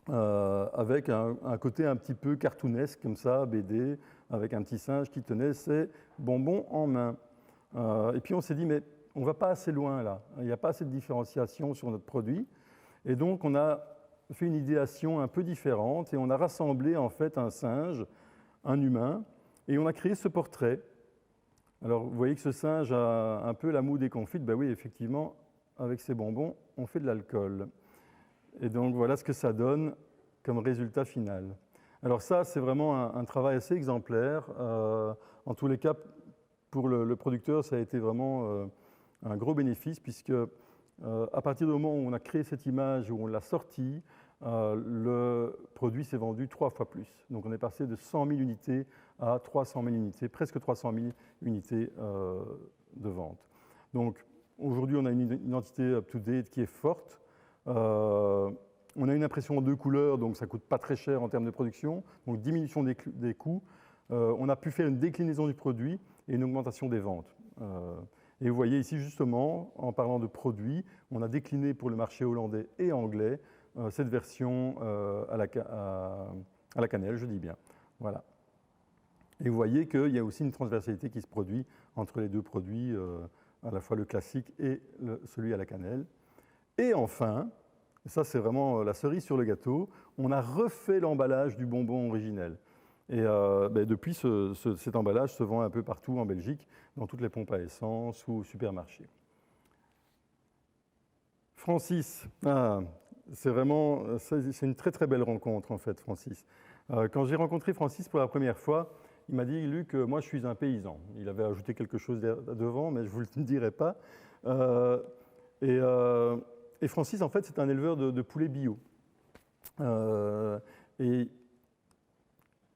avec un côté un petit peu cartoonesque comme ça, BD, avec un petit singe qui tenait ses bonbons en main. Et puis on s'est dit, mais on ne va pas assez loin là, il n'y a pas assez de différenciation sur notre produit. Et donc on a fait une idéation un peu différente et on a rassemblé en fait un singe, un humain, et on a créé ce portrait. Alors vous voyez que ce singe a un peu la moue déconfite. Ben oui, effectivement, avec ces bonbons, on fait de l'alcool. Et donc voilà ce que ça donne comme résultat final. Alors ça, c'est vraiment un travail assez exemplaire. En tous les cas, pour le producteur, ça a été vraiment un gros bénéfice, puisque à partir du moment où on a créé cette image, où on l'a sortie, le produit s'est vendu 3 fois plus. Donc on est passé de 100 000 unités à 300 000 unités, presque 300 000 unités de vente. Donc aujourd'hui, on a une identité up-to-date qui est forte. On a une impression en 2 couleurs, donc ça ne coûte pas très cher en termes de production, donc diminution des coûts. On a pu faire une déclinaison du produit et une augmentation des ventes. Et vous voyez ici justement, en parlant de produits, on a décliné pour le marché hollandais et anglais cette version à la cannelle, je dis bien. Voilà. Et vous voyez qu'il y a aussi une transversalité qui se produit entre les deux produits, à la fois le classique et celui à la cannelle. Et enfin, ça c'est vraiment la cerise sur le gâteau, on a refait l'emballage du bonbon originel. Et depuis, cet emballage se vend un peu partout en Belgique, dans toutes les pompes à essence ou au supermarché. Francis, c'est une très très belle rencontre en fait, Francis. Quand j'ai rencontré Francis pour la première fois, il m'a dit, Luc, moi je suis un paysan. Il avait ajouté quelque chose devant, mais je ne vous le dirai pas. Et Francis, en fait, c'est un éleveur de poulets bio. Et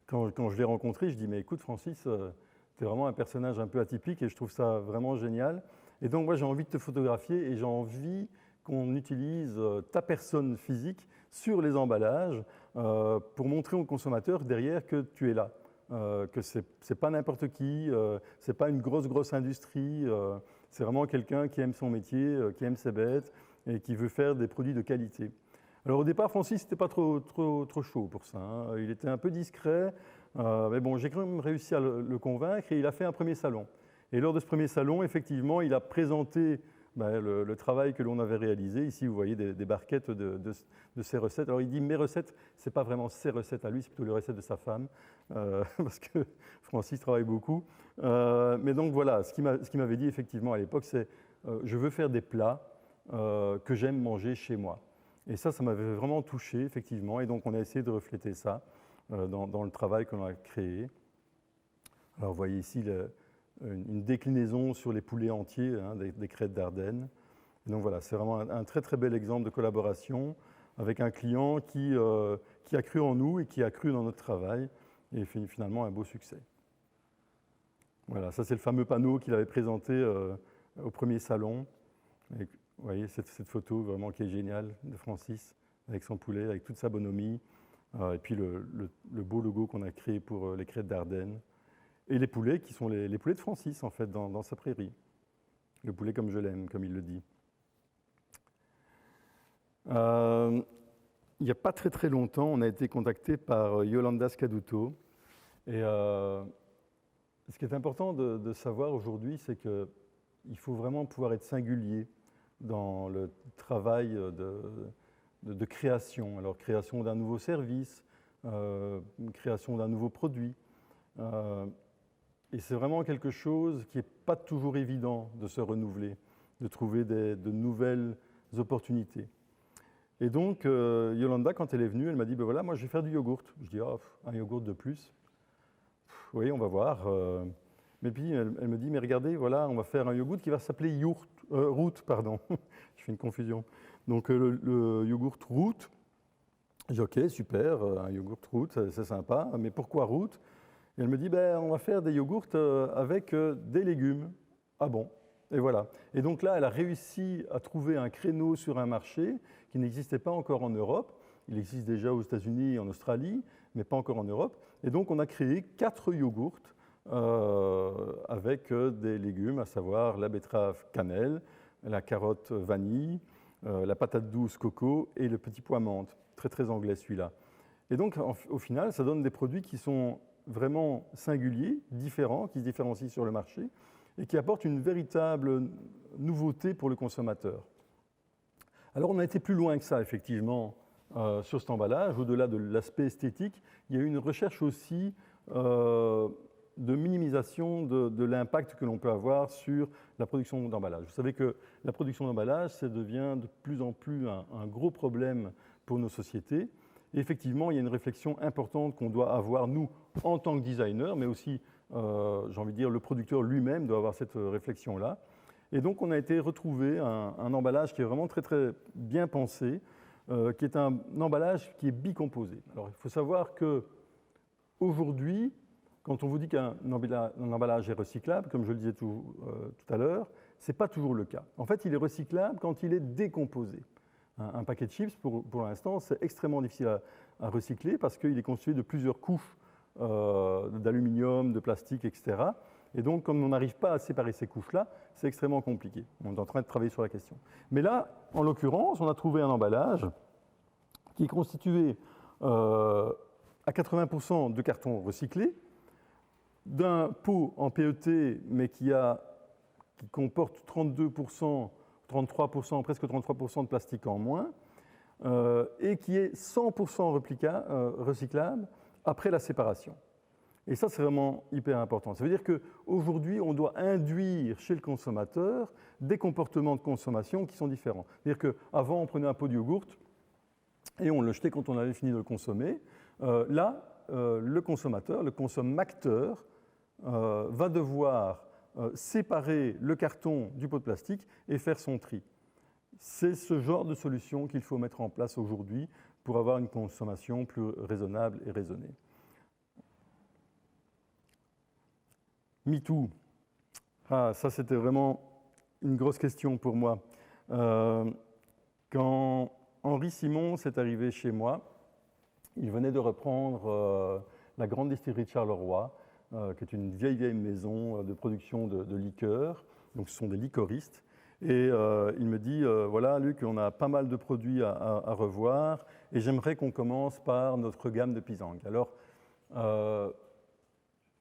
quand je l'ai rencontré, je dis, mais écoute Francis, tu es vraiment un personnage un peu atypique et je trouve ça vraiment génial. Et donc moi j'ai envie de te photographier et j'ai envie qu'on utilise ta personne physique sur les emballages pour montrer aux consommateurs derrière que tu es là, que c'est pas n'importe qui, c'est pas une grosse industrie, c'est vraiment quelqu'un qui aime son métier, qui aime ses bêtes et qui veut faire des produits de qualité. Alors au départ, Francis n'était pas trop chaud pour ça, hein. Il était un peu discret, mais bon, j'ai quand même réussi à le convaincre et il a fait un premier salon. Et lors de ce premier salon, effectivement, il a présenté le travail que l'on avait réalisé. Ici, vous voyez des barquettes de ses recettes. Alors il dit, mes recettes, ce n'est pas vraiment ses recettes à lui, c'est plutôt les recettes de sa femme, parce que Francis travaille beaucoup. Mais donc voilà, ce qu'il m'avait dit effectivement à l'époque, c'est je veux faire des plats que j'aime manger chez moi. Et ça m'avait vraiment touché, effectivement. Et donc, on a essayé de refléter ça dans le travail qu'on a créé. Alors, vous voyez ici une déclinaison sur les poulets entiers, hein, des crêtes d'Ardennes. Et donc, voilà, c'est vraiment un très, très bel exemple de collaboration avec un client qui a cru en nous et qui a cru dans notre travail et finalement un beau succès. Voilà, ça, c'est le fameux panneau qu'il avait présenté au premier salon. Et, vous voyez cette photo vraiment qui est géniale de Francis avec son poulet, avec toute sa bonhomie, et puis le beau logo qu'on a créé pour les crêtes d'Ardennes. Et les poulets qui sont les poulets de Francis en fait dans sa prairie. Le poulet comme je l'aime, comme il le dit. Il n'y a pas très longtemps, on a été contacté par Yolanda Scaduto. Et ce qui est important de savoir aujourd'hui, c'est qu'il faut vraiment pouvoir être singulier dans le travail de création. Alors, création d'un nouveau service, création d'un nouveau produit. Et c'est vraiment quelque chose qui n'est pas toujours évident de se renouveler, de trouver de nouvelles opportunités. Et donc, Yolanda, quand elle est venue, elle m'a dit, ben voilà, moi je vais faire du yogourt. Je dis, oh, un yogourt de plus. Oui, on va voir. Mais puis elle me dit, mais regardez, voilà, on va faire un yogourt qui va s'appeler Root, pardon. Je fais une confusion. Donc le yogourt Root. J'ai dit, ok, super, un yogourt Root, c'est sympa, mais pourquoi Root? Et elle me dit, ben, on va faire des yogourts avec des légumes. Ah bon? Et voilà. Et donc là, elle a réussi à trouver un créneau sur un marché qui n'existait pas encore en Europe. Il existe déjà aux États-Unis et en Australie, mais pas encore en Europe. Et donc, on a créé 4 yogourts avec des légumes, à savoir la betterave cannelle, la carotte vanille, la patate douce coco et le petit pois menthe. Très, très anglais celui-là. Et donc, au final, ça donne des produits qui sont vraiment singuliers, différents, qui se différencient sur le marché et qui apportent une véritable nouveauté pour le consommateur. Alors, on a été plus loin que ça, effectivement, sur cet emballage. Au-delà de l'aspect esthétique, il y a eu une recherche aussi de minimisation de l'impact que l'on peut avoir sur la production d'emballage. Vous savez que la production d'emballage, ça devient de plus en plus un gros problème pour nos sociétés. Et effectivement, il y a une réflexion importante qu'on doit avoir, nous, en tant que designer, mais aussi, j'ai envie de dire, le producteur lui-même doit avoir cette réflexion-là. Et donc, on a été retrouver un emballage qui est vraiment très, très bien pensé, qui est un emballage qui est bicomposé. Alors, il faut savoir qu'aujourd'hui, quand on vous dit qu'un emballage est recyclable, comme je le disais tout à l'heure, ce n'est pas toujours le cas. En fait, il est recyclable quand il est décomposé. Un paquet de chips, pour l'instant, c'est extrêmement difficile à recycler parce qu'il est constitué de plusieurs couches d'aluminium, de plastique, etc. Et donc, comme on n'arrive pas à séparer ces couches-là, c'est extrêmement compliqué. On est en train de travailler sur la question. Mais là, en l'occurrence, on a trouvé un emballage qui est constitué à 80% de carton recyclé, d'un pot en PET, mais qui comporte 32%, 33%, presque 33% de plastique en moins, et qui est 100% recyclable après la séparation. Et ça, c'est vraiment hyper important. Ça veut dire qu'aujourd'hui, on doit induire chez le consommateur des comportements de consommation qui sont différents. C'est-à-dire qu'avant, on prenait un pot de yogourt et on le jetait quand on avait fini de le consommer. Là, le consommateur, le consommateur, va devoir séparer le carton du pot de plastique et faire son tri. C'est ce genre de solution qu'il faut mettre en place aujourd'hui pour avoir une consommation plus raisonnable et raisonnée. MeToo. Ah, ça, c'était vraiment une grosse question pour moi. Quand Henri Simon s'est arrivé chez moi, il venait de reprendre la grande distillerie de Charleroi, qui est une vieille maison de production de liqueurs. Donc, ce sont des liquoristes. Et il me dit, voilà, Luc, on a pas mal de produits à revoir et j'aimerais qu'on commence par notre gamme de pisang. Alors,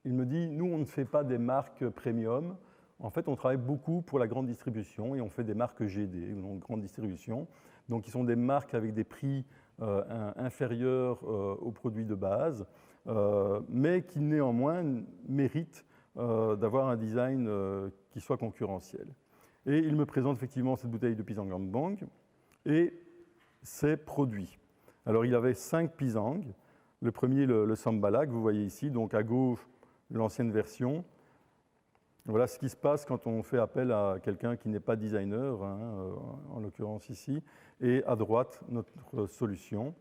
il me dit, nous, on ne fait pas des marques premium. En fait, on travaille beaucoup pour la grande distribution et on fait des marques GD, donc grande distribution. Donc, qui sont des marques avec des prix inférieurs aux produits de base, mais qui néanmoins méritent d'avoir un design qui soit concurrentiel. Et il me présente effectivement cette bouteille de pisang Ambang et ses produits. Alors, il avait 5 pisang. Le premier, le Sambala, que vous voyez ici, donc à gauche, l'ancienne version. Voilà ce qui se passe quand on fait appel à quelqu'un qui n'est pas designer, en l'occurrence ici, et à droite, notre solution.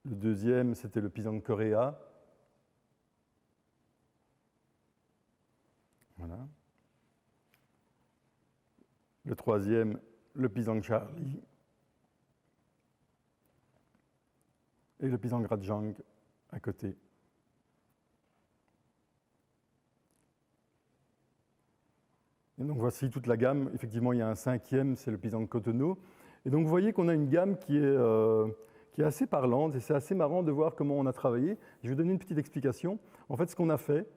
Le deuxième, c'était le pisang Korea. Voilà. Le troisième, le pisang Charlie. Et le pisang Rajang à côté. Et donc voici toute la gamme. Effectivement, il y a un cinquième, c'est le pisang Cotonou. Et donc vous voyez qu'on a une gamme qui est assez parlante et c'est assez marrant de voir comment on a travaillé. Je vais donner une petite explication. En fait, ce qu'on a fait,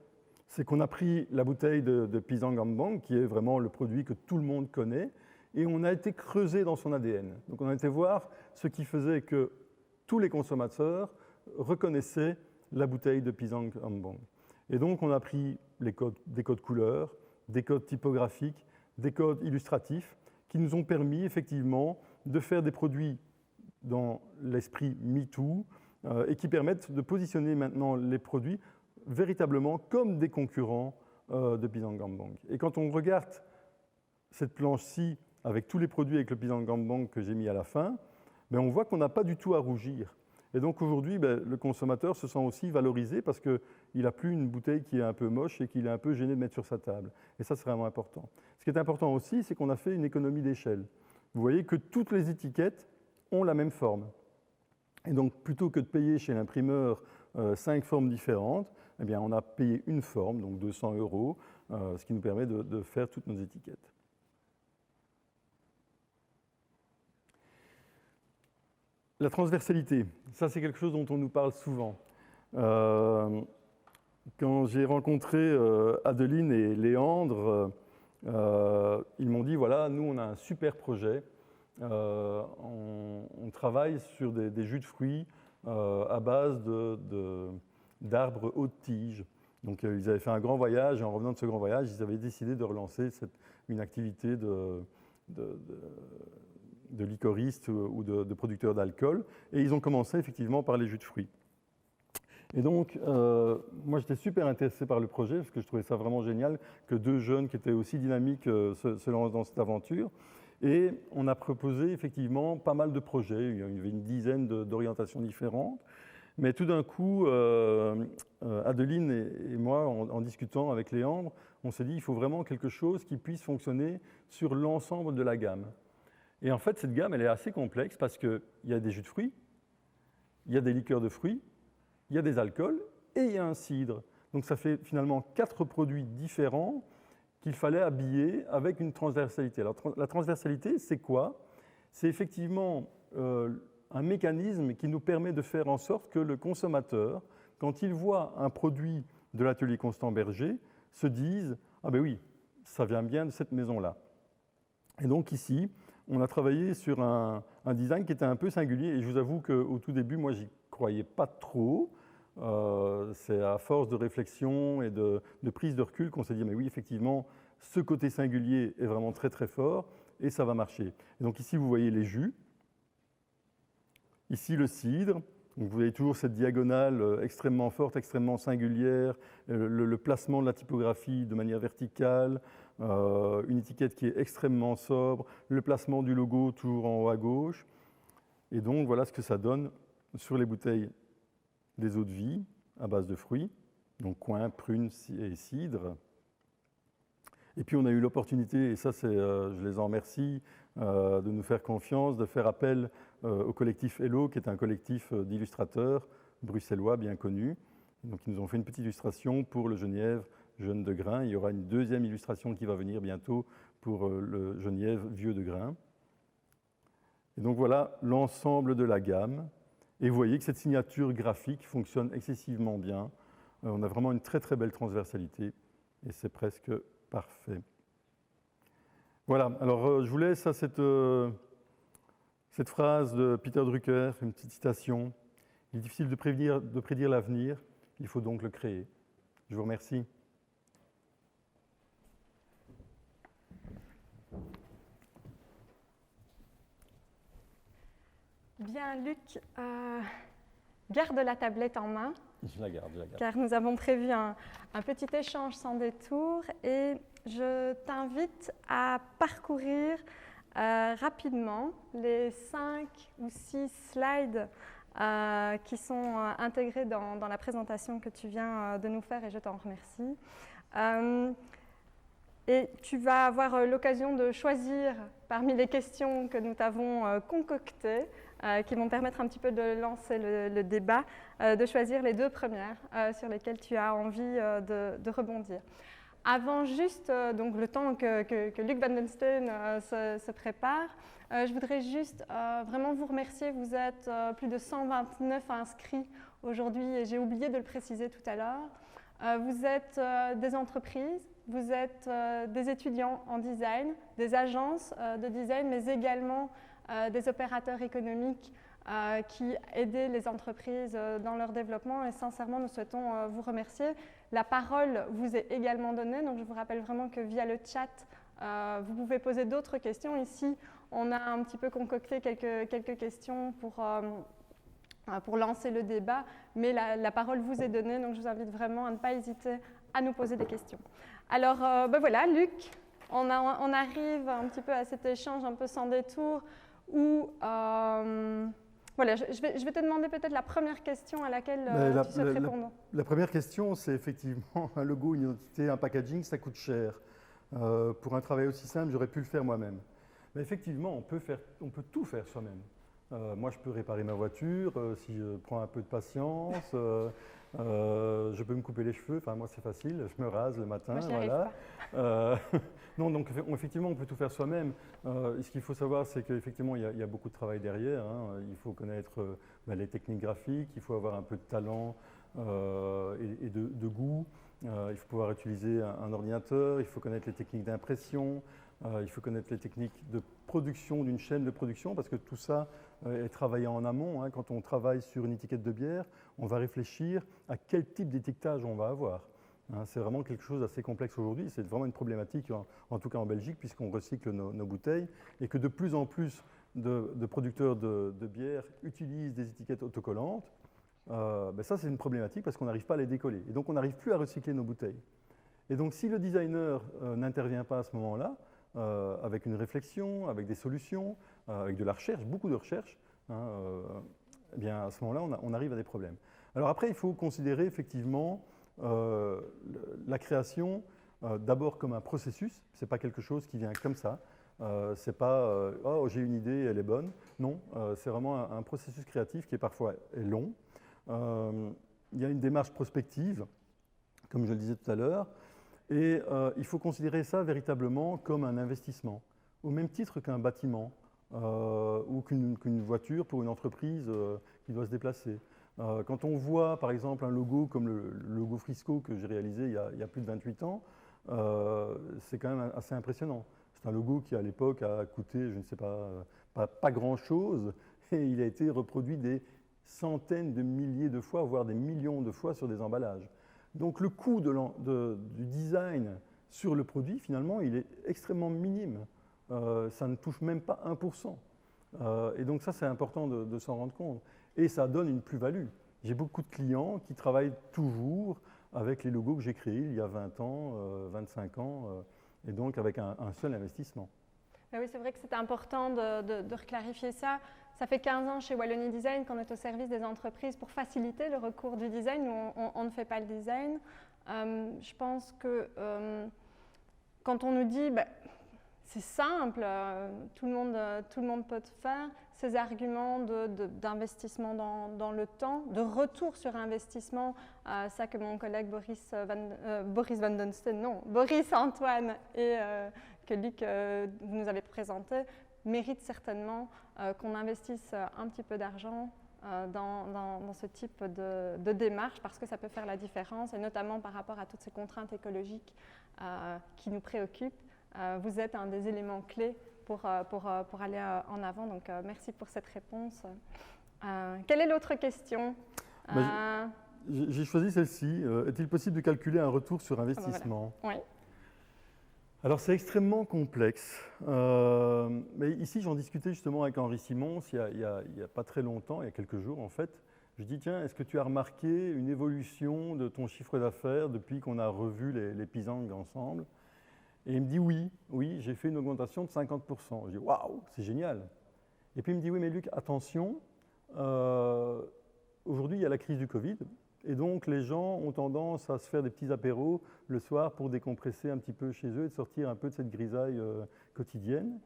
c'est qu'on a pris la bouteille de pisang Ambang, qui est vraiment le produit que tout le monde connaît, et on a été creusé dans son ADN. Donc on a été voir ce qui faisait que tous les consommateurs reconnaissaient la bouteille de pisang Ambang. Et donc on a pris des codes couleurs, des codes typographiques, des codes illustratifs, qui nous ont permis effectivement de faire des produits dans l'esprit MeToo, et qui permettent de positionner maintenant les produits véritablement comme des concurrents de Pisang Gambang. Et quand on regarde cette planche-ci avec tous les produits avec le Pisang Gambang que j'ai mis à la fin, ben on voit qu'on n'a pas du tout à rougir. Et donc aujourd'hui, ben, le consommateur se sent aussi valorisé parce qu'il n'a plus une bouteille qui est un peu moche et qu'il est un peu gêné de mettre sur sa table. Et ça, c'est vraiment important. Ce qui est important aussi, c'est qu'on a fait une économie d'échelle. Vous voyez que toutes les étiquettes ont la même forme. Et donc, plutôt que de payer chez l'imprimeur 5 formes différentes, eh bien, on a payé une forme, donc 200 €, ce qui nous permet de faire toutes nos étiquettes. La transversalité, ça c'est quelque chose dont on nous parle souvent. Quand j'ai rencontré Adeline et Léandre, ils m'ont dit, voilà, nous on a un super projet, on travaille sur des jus de fruits à base d'arbres haute tige. Donc ils avaient fait un grand voyage et en revenant de ce grand voyage, ils avaient décidé de relancer une activité de licoristes ou de producteurs d'alcool. Et ils ont commencé effectivement par les jus de fruits. Et donc, moi j'étais super intéressé par le projet parce que je trouvais ça vraiment génial que deux jeunes qui étaient aussi dynamiques se lancent dans cette aventure. Et on a proposé effectivement pas mal de projets. Il y avait une dizaine d'orientations différentes. Mais tout d'un coup, Adeline et moi, en discutant avec Léandre, on s'est dit il faut vraiment quelque chose qui puisse fonctionner sur l'ensemble de la gamme. Et en fait, cette gamme, elle est assez complexe parce qu'il y a des jus de fruits, il y a des liqueurs de fruits, il y a des alcools et il y a un cidre. Donc ça fait finalement 4 produits différents qu'il fallait habiller avec une transversalité. Alors la transversalité, c'est quoi? C'est effectivement un mécanisme qui nous permet de faire en sorte que le consommateur, quand il voit un produit de l'atelier Constant Berger, se dise « Ah ben oui, ça vient bien de cette maison-là ». Et donc ici, on a travaillé sur un design qui était un peu singulier et je vous avoue qu'au tout début, moi, j'y croyais pas trop. C'est à force de réflexion et de prise de recul qu'on s'est dit, mais oui, effectivement, ce côté singulier est vraiment très très fort et ça va marcher. Et donc ici, vous voyez les jus. Ici, le cidre. Donc, vous voyez toujours cette diagonale extrêmement forte, extrêmement singulière, le placement de la typographie de manière verticale, une étiquette qui est extrêmement sobre, le placement du logo toujours en haut à gauche. Et donc, voilà ce que ça donne sur les bouteilles des eaux de vie à base de fruits, donc coing, prunes et cidre. Et puis, on a eu l'opportunité, et ça, je les en remercie, de nous faire confiance, de faire appel au collectif Hello, qui est un collectif d'illustrateurs bruxellois bien connu. Donc, ils nous ont fait une petite illustration pour le Genièvre Jeune de Grain. Il y aura une deuxième illustration qui va venir bientôt pour le Genièvre Vieux de Grain. Et donc, voilà l'ensemble de la gamme. Et vous voyez que cette signature graphique fonctionne excessivement bien. On a vraiment une très, très belle transversalité et c'est presque parfait. Voilà, alors je vous laisse à cette phrase de Peter Drucker, une petite citation. Il est difficile de prédire l'avenir, il faut donc le créer. Je vous remercie. Bien, Luc, garde la tablette en main. Je la garde. Car nous avons prévu un petit échange sans détour et je t'invite à parcourir rapidement les 5 ou 6 slides qui sont intégrés dans la présentation que tu viens de nous faire et je t'en remercie. Et tu vas avoir l'occasion de choisir parmi les questions que nous t'avons concoctées, qui vont permettre un petit peu de lancer le débat, de choisir les 2 premières sur lesquelles tu as envie de rebondir. Avant juste, donc le temps que Luc Van Den Steen se prépare, je voudrais juste vraiment vous remercier. Vous êtes plus de 129 inscrits aujourd'hui et j'ai oublié de le préciser tout à l'heure. Vous êtes des entreprises, vous êtes des étudiants en design, des agences de design, mais également des opérateurs économiques qui aident les entreprises dans leur développement et sincèrement nous souhaitons vous remercier. La parole vous est également donnée, donc je vous rappelle vraiment que via le chat vous pouvez poser d'autres questions. Ici on a un petit peu concocté quelques questions pour pour lancer le débat, mais la parole vous est donnée, donc je vous invite vraiment à ne pas hésiter à nous poser des questions. Alors, voilà, Luc, on arrive un petit peu à cet échange un peu sans détour où, voilà, je vais te demander peut-être la première question à laquelle tu souhaites répondre. La première question, c'est effectivement un logo, une identité, un packaging, ça coûte cher. Pour un travail aussi simple, j'aurais pu le faire moi-même. Mais effectivement, on peut tout faire soi-même. Moi, je peux réparer ma voiture si je prends un peu de patience. Je peux me couper les cheveux. Enfin, moi, c'est facile. Je me rase le matin. Moi, voilà. Non, donc effectivement, on peut tout faire soi-même. Ce qu'il faut savoir, c'est qu'effectivement, il y a beaucoup de travail derrière. Hein. Il faut connaître les techniques graphiques. Il faut avoir un peu de talent et de goût. Il faut pouvoir utiliser un ordinateur. Il faut connaître les techniques d'impression. Il faut connaître les techniques de production d'une chaîne de production parce que tout ça est travaillé en amont. Hein. Quand on travaille sur une étiquette de bière, on va réfléchir à quel type d'étiquetage on va avoir. Hein, c'est vraiment quelque chose d'assez complexe aujourd'hui. C'est vraiment une problématique, en tout cas en Belgique, puisqu'on recycle nos bouteilles et que de plus en plus de producteurs de bière utilisent des étiquettes autocollantes. Ça, c'est une problématique parce qu'on n'arrive pas à les décoller. Et donc, on n'arrive plus à recycler nos bouteilles. Et donc, si le designer n'intervient pas à ce moment-là, avec une réflexion, avec des solutions, avec de la recherche, beaucoup de recherche, hein, eh bien à ce moment-là, on arrive à des problèmes. Alors après, il faut considérer effectivement la création d'abord comme un processus. Ce n'est pas quelque chose qui vient comme ça. C'est pas oh, j'ai une idée, elle est bonne. Non, c'est vraiment un processus créatif qui est parfois long. Il y a une démarche prospective, comme je le disais tout à l'heure. Et il faut considérer ça véritablement comme un investissement, au même titre qu'un bâtiment ou qu'une voiture pour une entreprise qui doit se déplacer. Quand on voit par exemple un logo comme le logo Frisco que j'ai réalisé il y a plus de 28 ans, c'est quand même assez impressionnant. C'est un logo qui à l'époque a coûté, je ne sais pas grand-chose, et il a été reproduit des centaines de milliers de fois, voire des millions de fois sur des emballages. Donc le coût du design sur le produit, finalement, il est extrêmement minime. Ça ne touche même pas 1%. Et donc ça, c'est important de s'en rendre compte. Et ça donne une plus-value. J'ai beaucoup de clients qui travaillent toujours avec les logos que j'ai créés il y a 20 ans, 25 ans, et donc avec un seul investissement. Oui, c'est vrai que c'est important de reclarifier ça. Ça fait 15 ans chez Wallonie Design qu'on est au service des entreprises pour faciliter le recours du design. Nous, on ne fait pas le design. Je pense que quand on nous dit c'est simple, tout le monde peut le faire, ces arguments d'investissement dans le temps, de retour sur investissement, ça que mon collègue Boris Antoine et que Luc nous avait présenté, mérite certainement qu'on investisse un petit peu d'argent dans ce type de démarche parce que ça peut faire la différence et notamment par rapport à toutes ces contraintes écologiques qui nous préoccupent. Vous êtes un des éléments clés pour aller en avant, donc merci pour cette réponse. Quelle est l'autre question? J'ai choisi celle-ci. Est-il possible de calculer un retour sur investissement? Voilà. Oui. Alors c'est extrêmement complexe, mais ici j'en discutais justement avec Henri Simons il y a pas très longtemps, il y a quelques jours en fait. Je dis tiens, est-ce que tu as remarqué une évolution de ton chiffre d'affaires depuis qu'on a revu les Pisang ensemble? Et il me dit oui, j'ai fait une augmentation de 50%. Je dis waouh, c'est génial. Et puis il me dit oui mais Luc, attention, aujourd'hui il y a la crise du Covid. Et donc, les gens ont tendance à se faire des petits apéros le soir pour décompresser un petit peu chez eux et de sortir un peu de cette grisaille quotidienne.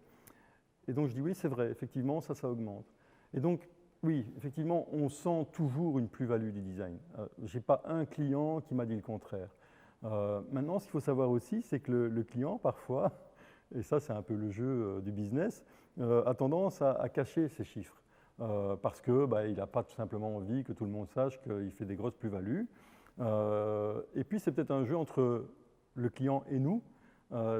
Et donc, je dis oui, c'est vrai, effectivement, ça augmente. Et donc, oui, effectivement, on sent toujours une plus-value du design. Je n'ai pas un client qui m'a dit le contraire. Maintenant, ce qu'il faut savoir aussi, c'est que le client, parfois, et ça, c'est un peu le jeu du business, a tendance à cacher ses chiffres. Parce qu'il n'a pas tout simplement envie que tout le monde sache qu'il fait des grosses plus-values. Et puis, c'est peut-être un jeu entre le client et nous.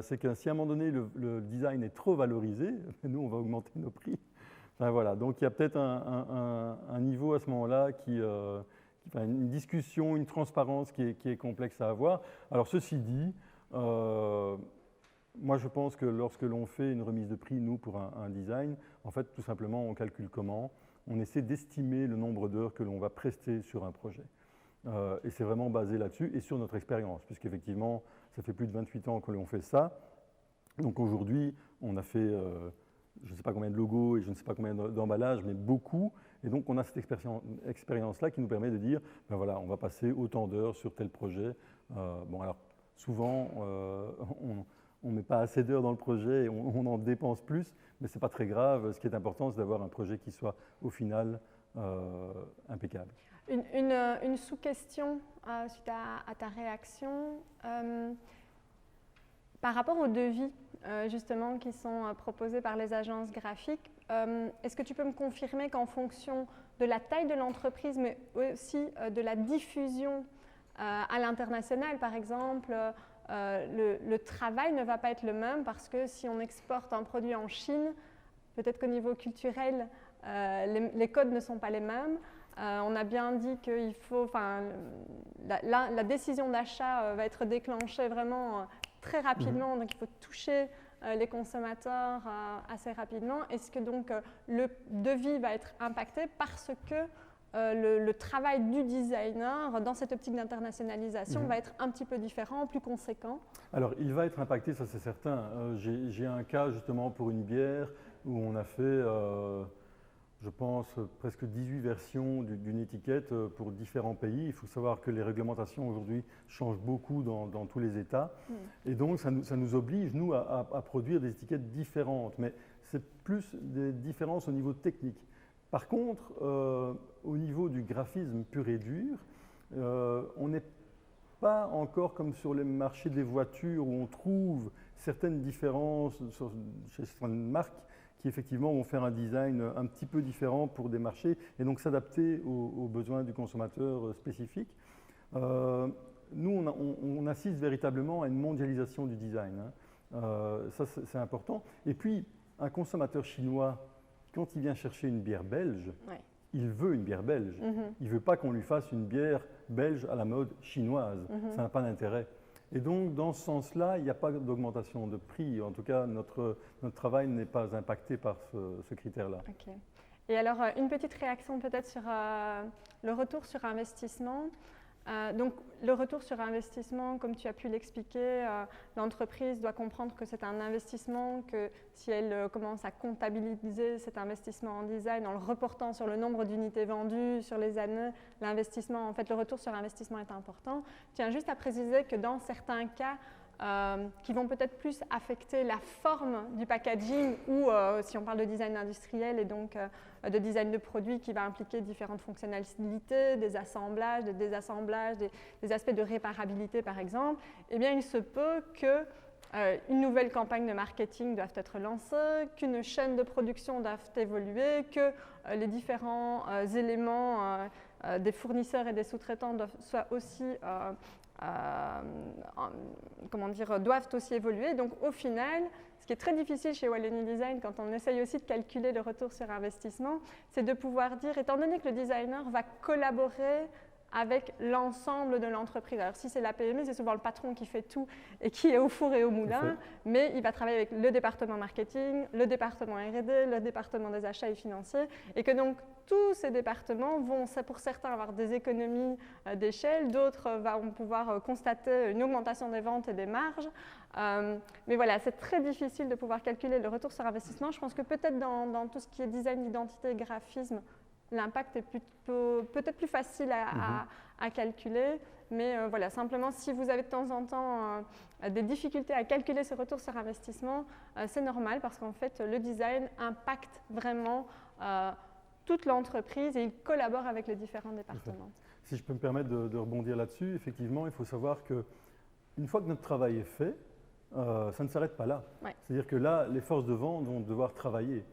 C'est que si à un moment donné, le design est trop valorisé, nous, on va augmenter nos prix. Enfin, voilà. Donc, il y a peut-être un niveau à ce moment-là une discussion, une transparence qui est complexe à avoir. Alors, ceci dit, moi, je pense que lorsque l'on fait une remise de prix, nous, pour un design, en fait, tout simplement, on calcule comment? on essaie d'estimer le nombre d'heures que l'on va prester sur un projet. Et c'est vraiment basé là-dessus et sur notre expérience, puisqu'effectivement, ça fait plus de 28 ans que l'on fait ça. Donc aujourd'hui, on a fait, je ne sais pas combien de logos et je ne sais pas combien d'emballages, mais beaucoup. Et donc on a cette expérience-là qui nous permet de dire, ben voilà, on va passer autant d'heures sur tel projet. Bon, alors souvent, on ne met pas assez d'heures dans le projet et on en dépense plus, mais ce n'est pas très grave. Ce qui est important, c'est d'avoir un projet qui soit au final impeccable. Une sous-question suite à ta réaction. Par rapport aux devis justement qui sont proposés par les agences graphiques, est-ce que tu peux me confirmer qu'en fonction de la taille de l'entreprise, mais aussi de la diffusion à l'international, par exemple, le travail ne va pas être le même parce que si on exporte un produit en Chine, peut-être qu'au niveau culturel, les codes ne sont pas les mêmes. On a bien dit qu'il faut, la décision d'achat va être déclenchée vraiment très rapidement, donc il faut toucher les consommateurs assez rapidement. Est-ce que donc le devis va être impacté parce que le travail du designer dans cette optique d'internationalisation va être un petit peu différent, plus conséquent? Alors, il va être impacté, ça c'est certain. J'ai un cas justement pour une bière où on a fait, je pense, presque 18 versions d'une étiquette pour différents pays. Il faut savoir que les réglementations aujourd'hui changent beaucoup dans tous les États. Et donc, ça nous oblige, nous, à produire des étiquettes différentes. Mais c'est plus des différences au niveau technique. Par contre, au niveau du graphisme pur et dur, on n'est pas encore comme sur les marchés des voitures où on trouve certaines différences chez certaines marques qui effectivement vont faire un design un petit peu différent pour des marchés et donc s'adapter aux besoins du consommateur spécifique. Nous, on assiste véritablement à une mondialisation du design. Ça, c'est important. Et puis, un consommateur chinois, quand il vient chercher une bière belge, il veut une bière belge. Il ne veut pas qu'on lui fasse une bière belge à la mode chinoise. Ça n'a pas d'intérêt. Et donc, dans ce sens-là, il n'y a pas d'augmentation de prix. En tout cas, notre travail n'est pas impacté par ce critère-là. Okay. Et alors, une petite réaction peut-être sur le retour sur investissement. Donc, le retour sur investissement, comme tu as pu l'expliquer, l'entreprise doit comprendre que c'est un investissement, que si elle commence à comptabiliser cet investissement en design en le reportant sur le nombre d'unités vendues, sur les années, l'investissement, en fait, le retour sur investissement est important. Je tiens juste à préciser que dans certains cas, qui vont peut-être plus affecter la forme du packaging ou si on parle de design industriel et donc de design de produits qui va impliquer différentes fonctionnalités, des assemblages, des désassemblages, des aspects de réparabilité par exemple, eh bien il se peut que une nouvelle campagne de marketing doive être lancée, qu'une chaîne de production doive évoluer, que les différents éléments des fournisseurs et des sous-traitants soient aussi doivent aussi évoluer. Donc au final, ce qui est très difficile chez Wallonie Design quand on essaye aussi de calculer le retour sur investissement, c'est de pouvoir dire, étant donné que le designer va collaborer avec l'ensemble de l'entreprise. Alors si c'est la PME, c'est souvent le patron qui fait tout et qui est au four et au moulin, mais il va travailler avec le département marketing, le département R&D, le département des achats et financiers, et que donc tous ces départements vont, pour certains, avoir des économies d'échelle, d'autres vont pouvoir constater une augmentation des ventes et des marges. Mais voilà, c'est très difficile de pouvoir calculer le retour sur investissement. Je pense que peut-être dans tout ce qui est design, identité, graphisme, l'impact est peut-être plus facile à calculer, mais voilà, simplement si vous avez de temps en temps des difficultés à calculer ce retour sur investissement, c'est normal parce qu'en fait le design impacte vraiment toute l'entreprise et il collabore avec les différents départements. Si je peux me permettre de rebondir là-dessus, effectivement, il faut savoir qu'une fois que notre travail est fait, ça ne s'arrête pas là. C'est-à-dire que là, les forces de vente vont devoir travailler.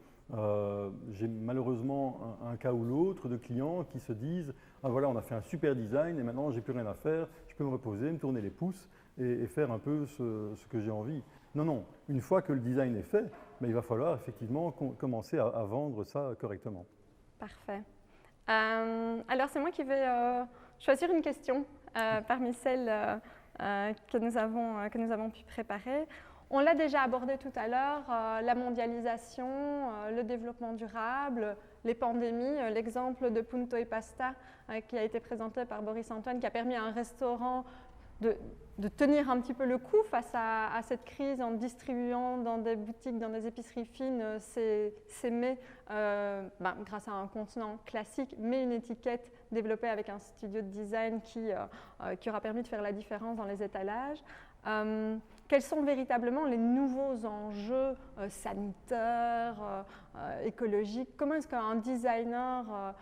J'ai malheureusement un cas ou l'autre de clients qui se disent « Ah voilà, on a fait un super design et maintenant j'ai plus rien à faire, je peux me reposer, me tourner les pouces et faire un peu ce que j'ai envie. » Non, non, une fois que le design est fait, il va falloir effectivement commencer à vendre ça correctement. Parfait. Alors c'est moi qui vais choisir une question parmi celles que nous avons pu préparer. On l'a déjà abordé tout à l'heure, la mondialisation, le développement durable, les pandémies. L'exemple de Punto e Pasta qui a été présenté par Boris Antoine, qui a permis à un restaurant de tenir un petit peu le coup face à cette crise en distribuant dans des boutiques, dans des épiceries fines, ces mets grâce à un contenant classique, mais une étiquette développée avec un studio de design qui aura permis de faire la différence dans les étalages. Quels sont véritablement les nouveaux enjeux sanitaires, écologiques? Comment est-ce qu'un designer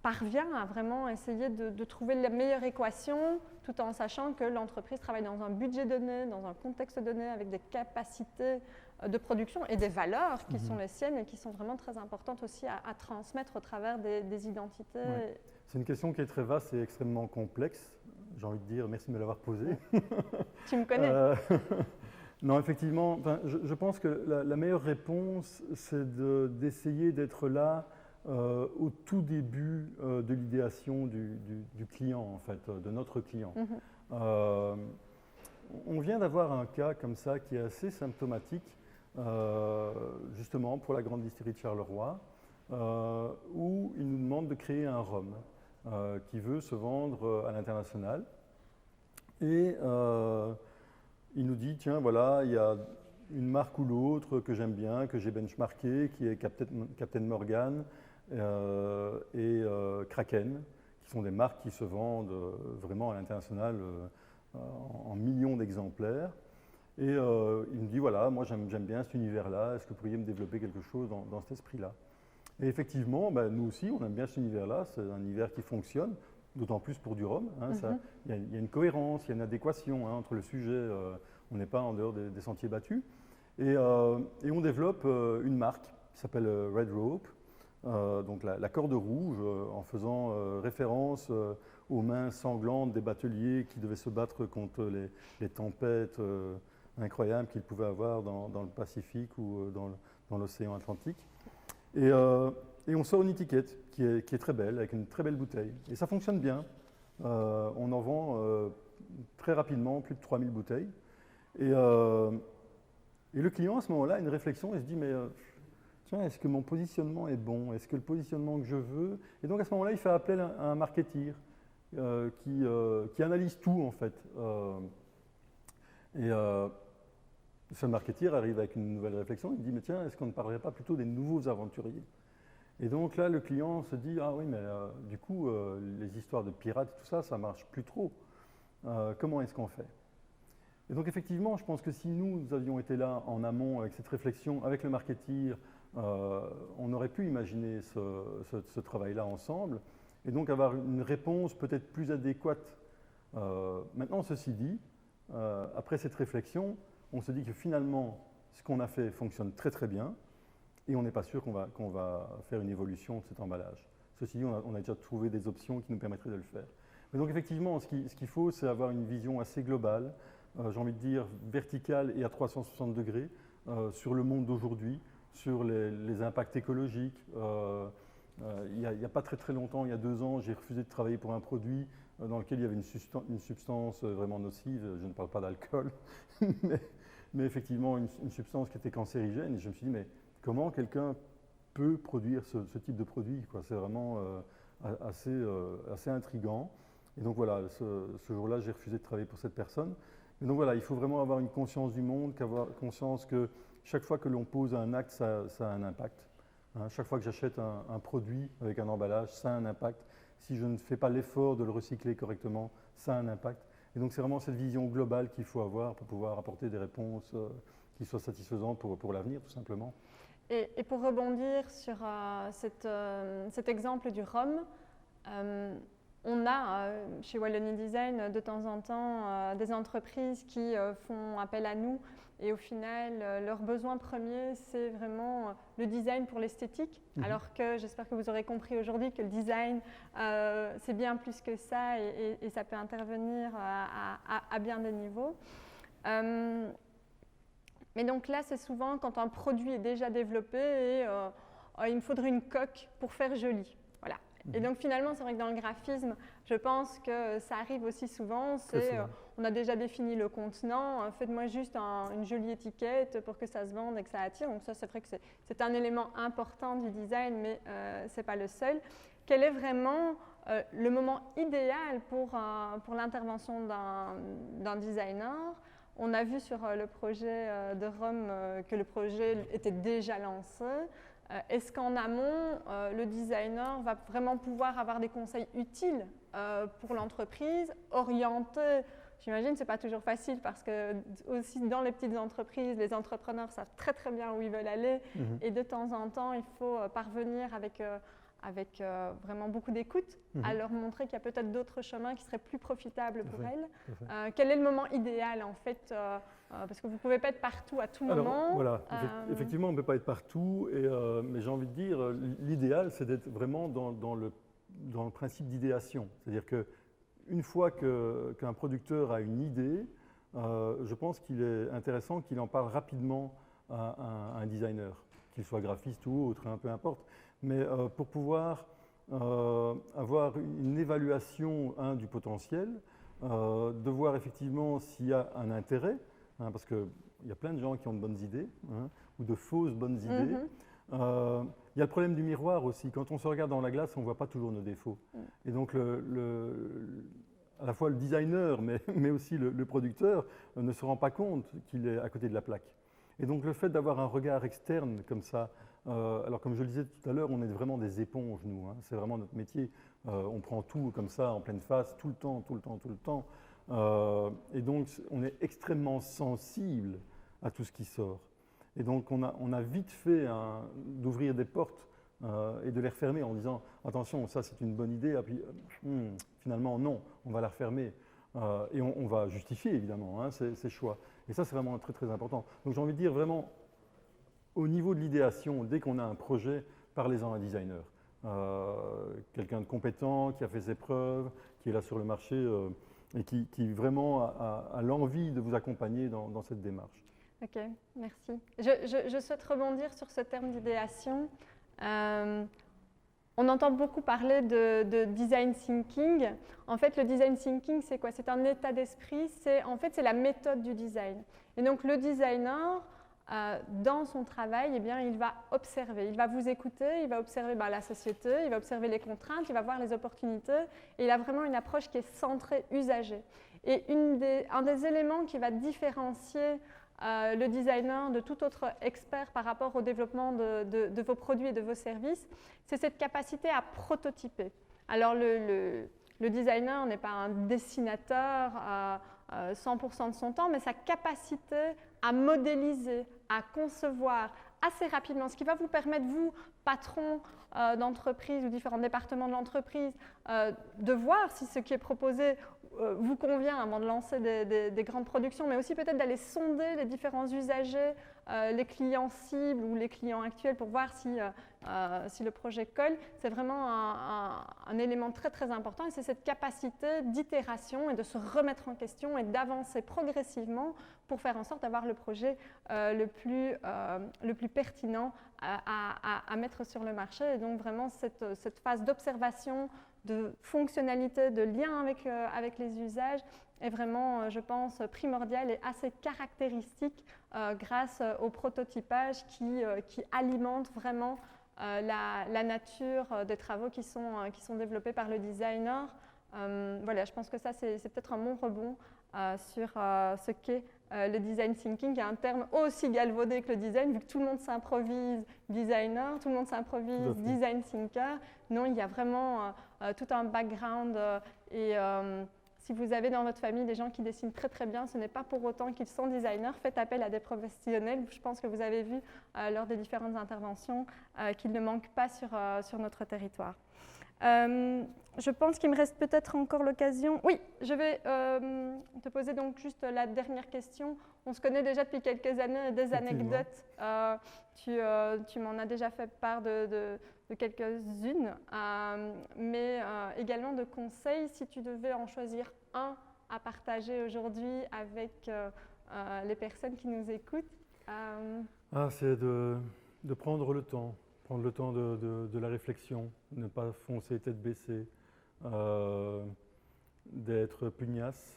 parvient à vraiment essayer de trouver la meilleure équation tout en sachant que l'entreprise travaille dans un budget donné, dans un contexte donné, avec des capacités de production et des valeurs qui sont les siennes et qui sont vraiment très importantes aussi à transmettre au travers des identités. Ouais. C'est une question qui est très vaste et extrêmement complexe. J'ai envie de dire merci de me l'avoir posée. Tu me connais. Non, effectivement, je pense que la meilleure réponse, c'est d'essayer d'être là au tout début de l'idéation du client, en fait, de notre client. On vient d'avoir un cas comme ça qui est assez symptomatique, justement pour la grande distillerie de Charleroi, où il nous demande de créer un rhum qui veut se vendre à l'international. Et il nous dit, tiens, voilà, il y a une marque ou l'autre que j'aime bien, que j'ai benchmarké, qui est Captain Morgan et Kraken, qui sont des marques qui se vendent vraiment à l'international en millions d'exemplaires. Et il me dit, voilà, moi j'aime bien cet univers-là, est-ce que vous pourriez me développer quelque chose dans cet esprit-là? Et effectivement, nous aussi, on aime bien cet univers-là, c'est un univers qui fonctionne, d'autant plus pour du rhum. Il y a une cohérence, il y a une adéquation entre le sujet, on n'est pas en dehors des sentiers battus. Et on développe une marque qui s'appelle Red Rope, donc la corde rouge, en faisant référence aux mains sanglantes des bateliers qui devaient se battre contre les tempêtes incroyables qu'ils pouvaient avoir dans le Pacifique ou dans l'océan Atlantique. Et on sort une étiquette qui est très belle, avec une très belle bouteille. Et ça fonctionne bien. On en vend très rapidement plus de 3000 bouteilles. Et le client, à ce moment-là, a une réflexion et se dit, mais tiens, est-ce que mon positionnement est bon? Est-ce que le positionnement que je veux? Et donc, à ce moment-là, il fait appel à un marketeer qui analyse tout, en fait. Ce marketeer arrive avec une nouvelle réflexion, il dit, mais tiens, est-ce qu'on ne parlerait pas plutôt des nouveaux aventuriers? Et donc là, le client se dit, ah oui, mais du coup, les histoires de pirates, tout ça, ça ne marche plus trop. Comment est-ce qu'on fait? Et donc effectivement, je pense que si nous avions été là en amont avec cette réflexion, avec le marketeer, on aurait pu imaginer ce travail-là ensemble, et donc avoir une réponse peut-être plus adéquate. Maintenant, ceci dit, après cette réflexion, on se dit que finalement, ce qu'on a fait fonctionne très très bien, et on n'est pas sûr qu'on va faire une évolution de cet emballage. Ceci dit, on a déjà trouvé des options qui nous permettraient de le faire. Mais donc effectivement, ce qu'il faut, c'est avoir une vision assez globale, j'ai envie de dire verticale et à 360 degrés, sur le monde d'aujourd'hui, sur les impacts écologiques. Il n'y a pas très très longtemps, il y a 2 ans, j'ai refusé de travailler pour un produit dans lequel il y avait une substance vraiment nocive, je ne parle pas d'alcool, mais effectivement une substance qui était cancérigène. Et je me suis dit, mais comment quelqu'un peut produire ce type de produit, quoi? C'est vraiment assez intriguant. Et donc voilà, ce jour-là, j'ai refusé de travailler pour cette personne. Et donc voilà, il faut vraiment avoir une conscience du monde, avoir conscience que chaque fois que l'on pose un acte, ça a un impact. Chaque fois que j'achète un produit avec un emballage, ça a un impact. Si je ne fais pas l'effort de le recycler correctement, ça a un impact. Et donc c'est vraiment cette vision globale qu'il faut avoir pour pouvoir apporter des réponses qui soient satisfaisantes pour l'avenir, tout simplement. Et pour rebondir sur cet exemple du rhum, on a chez Wallonie Design de temps en temps des entreprises qui font appel à nous et au final leur besoin premier c'est vraiment le design pour l'esthétique, alors que j'espère que vous aurez compris aujourd'hui que le design c'est bien plus que ça et ça peut intervenir à bien des niveaux. Mais donc là c'est souvent quand un produit est déjà développé et il me faudrait une coque pour faire joli. Voilà. Et donc finalement, c'est vrai que dans le graphisme, je pense que ça arrive aussi souvent, on a déjà défini le contenant, faites-moi juste une jolie étiquette pour que ça se vende et que ça attire. Donc ça, c'est vrai que c'est un élément important du design, mais ce n'est pas le seul. Quel est vraiment le moment idéal pour l'intervention d'un designer? On a vu sur le projet de Rome que le projet était déjà lancé. Est-ce qu'en amont, le designer va vraiment pouvoir avoir des conseils utiles pour l'entreprise, orientés? J'imagine que ce n'est pas toujours facile parce que aussi dans les petites entreprises, les entrepreneurs savent très très bien où ils veulent aller et de temps en temps, il faut parvenir avec vraiment beaucoup d'écoute, à leur montrer qu'il y a peut-être d'autres chemins qui seraient plus profitables pour elles. Quel est le moment idéal en fait parce que vous ne pouvez pas être partout à tout moment. Voilà, effectivement, on ne peut pas être partout, mais j'ai envie de dire, l'idéal, c'est d'être vraiment dans le principe d'idéation. C'est-à-dire qu'une fois qu'un producteur a une idée, je pense qu'il est intéressant qu'il en parle rapidement à un designer, qu'il soit graphiste ou autre, peu importe. Mais pour pouvoir avoir une évaluation du potentiel, de voir effectivement s'il y a un intérêt, parce qu'il y a plein de gens qui ont de bonnes idées, ou de fausses bonnes idées. Il y a le problème du miroir aussi. Quand on se regarde dans la glace, on ne voit pas toujours nos défauts. Et donc, à la fois le designer, mais aussi le producteur, ne se rend pas compte qu'il est à côté de la plaque. Et donc, le fait d'avoir un regard externe comme ça, alors comme je le disais tout à l'heure, on est vraiment des éponges, nous. C'est vraiment notre métier. On prend tout comme ça, en pleine face, tout le temps. Et donc, on est extrêmement sensible à tout ce qui sort. Et donc, on a vite fait d'ouvrir des portes et de les refermer en disant « Attention, ça c'est une bonne idée », et puis finalement non, on va la refermer. Et on va justifier évidemment ces choix. Et ça, c'est vraiment très très important. Donc j'ai envie de dire vraiment, au niveau de l'idéation, dès qu'on a un projet, parlez-en à un designer. Quelqu'un de compétent, qui a fait ses preuves, qui est là sur le marché et qui vraiment a l'envie de vous accompagner dans cette démarche. Ok, merci. Je souhaite rebondir sur ce terme d'idéation. On entend beaucoup parler de design thinking. En fait, le design thinking, c'est quoi? C'est un état d'esprit, c'est la méthode du design. Et donc, le designer, dans son travail, eh bien, il va observer, il va vous écouter, il va observer la société, il va observer les contraintes, il va voir les opportunités, et il a vraiment une approche qui est centrée usager. Et un des éléments qui va différencier le designer de tout autre expert par rapport au développement de vos produits et de vos services, c'est cette capacité à prototyper. Alors le designer n'est pas un dessinateur à 100% de son temps, mais sa capacité à modéliser, à concevoir assez rapidement, ce qui va vous permettre, vous, patron d'entreprise ou différents départements de l'entreprise, de voir si ce qui est proposé vous convient avant de lancer des grandes productions, mais aussi peut-être d'aller sonder les différents usagers, les clients cibles ou les clients actuels pour voir si le projet colle. C'est vraiment un élément très très important et c'est cette capacité d'itération et de se remettre en question et d'avancer progressivement pour faire en sorte d'avoir le projet le plus pertinent à mettre sur le marché. Et donc vraiment cette phase d'observation, de fonctionnalité, de lien avec les usages est vraiment, je pense, primordial et assez caractéristique grâce au prototypage qui alimente vraiment la nature des travaux qui sont développés par le designer. Voilà, je pense que ça, c'est peut-être un bon rebond sur ce qu'est le design thinking, qui est un terme aussi galvaudé que le design, vu que tout le monde s'improvise designer, tout le monde s'improvise design thinker. Non, il y a vraiment tout un background et si vous avez dans votre famille des gens qui dessinent très très bien, ce n'est pas pour autant qu'ils sont designers. Faites appel à des professionnels. Je pense que vous avez vu lors des différentes interventions qu'ils ne manquent pas sur notre territoire. Je pense qu'il me reste peut-être encore l'occasion. Oui, je vais te poser donc juste la dernière question. On se connaît déjà depuis quelques années, des anecdotes. Tu m'en as déjà fait part de quelques-unes, mais également de conseils. Si tu devais en choisir un à partager aujourd'hui avec les personnes qui nous écoutent. C'est de prendre le temps. Prendre le temps de la réflexion, ne pas foncer tête baissée, d'être pugnace,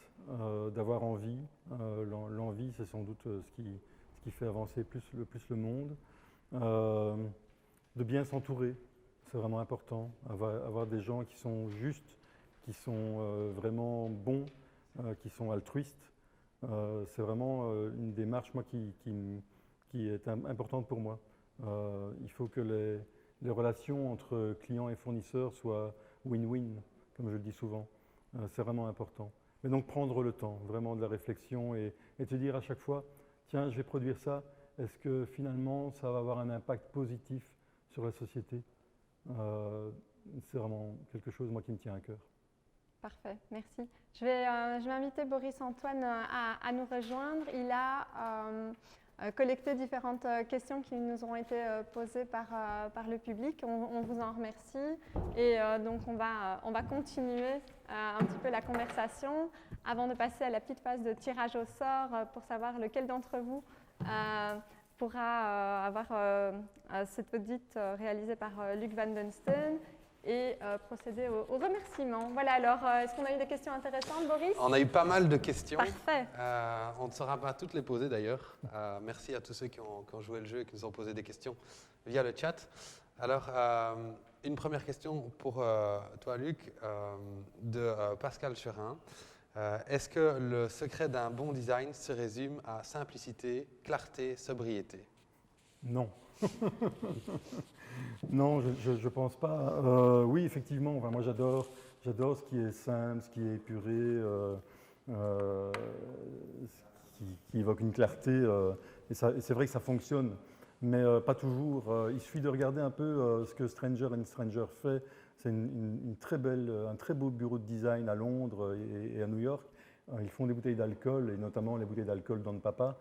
d'avoir envie. L'envie, c'est sans doute ce qui fait avancer le plus le monde. De bien s'entourer, c'est vraiment important. Avoir des gens qui sont justes, qui sont vraiment bons, qui sont altruistes. C'est vraiment une démarche moi, qui est importante pour moi. Il faut que les relations entre clients et fournisseurs soient win-win, comme je le dis souvent. C'est vraiment important. Mais donc prendre le temps, vraiment de la réflexion et te dire à chaque fois, tiens, je vais produire ça, est-ce que finalement ça va avoir un impact positif sur la société? C'est vraiment quelque chose moi, qui me tient à cœur. Parfait, merci. Je vais inviter Boris Antoine à nous rejoindre. Il a collecté différentes questions qui nous ont été posées par le public. On vous en remercie. Et donc, on va continuer un petit peu la conversation avant de passer à la petite phase de tirage au sort pour savoir lequel d'entre vous pourra avoir cette audit réalisée par Luc Van Den Steen et procéder aux remerciements. Voilà, alors, est-ce qu'on a eu des questions intéressantes, Boris? On a eu pas mal de questions. Parfait. On ne saura pas toutes les poser d'ailleurs. Merci à tous ceux qui ont joué le jeu et qui nous ont posé des questions via le chat. Alors, une première question pour toi, Luc, de Pascal Cherin. Est-ce que le secret d'un bon design se résume à simplicité, clarté, sobriété? Non. Non, je ne pense pas. Oui, effectivement, moi j'adore ce qui est simple, ce qui est épuré, qui évoque une clarté. Et c'est vrai que ça fonctionne, mais pas toujours. Il suffit de regarder un peu ce que Stranger & Stranger fait. C'est un très beau bureau de design à Londres et à New York. Ils font des bouteilles d'alcool, et notamment les bouteilles d'alcool Don Papa.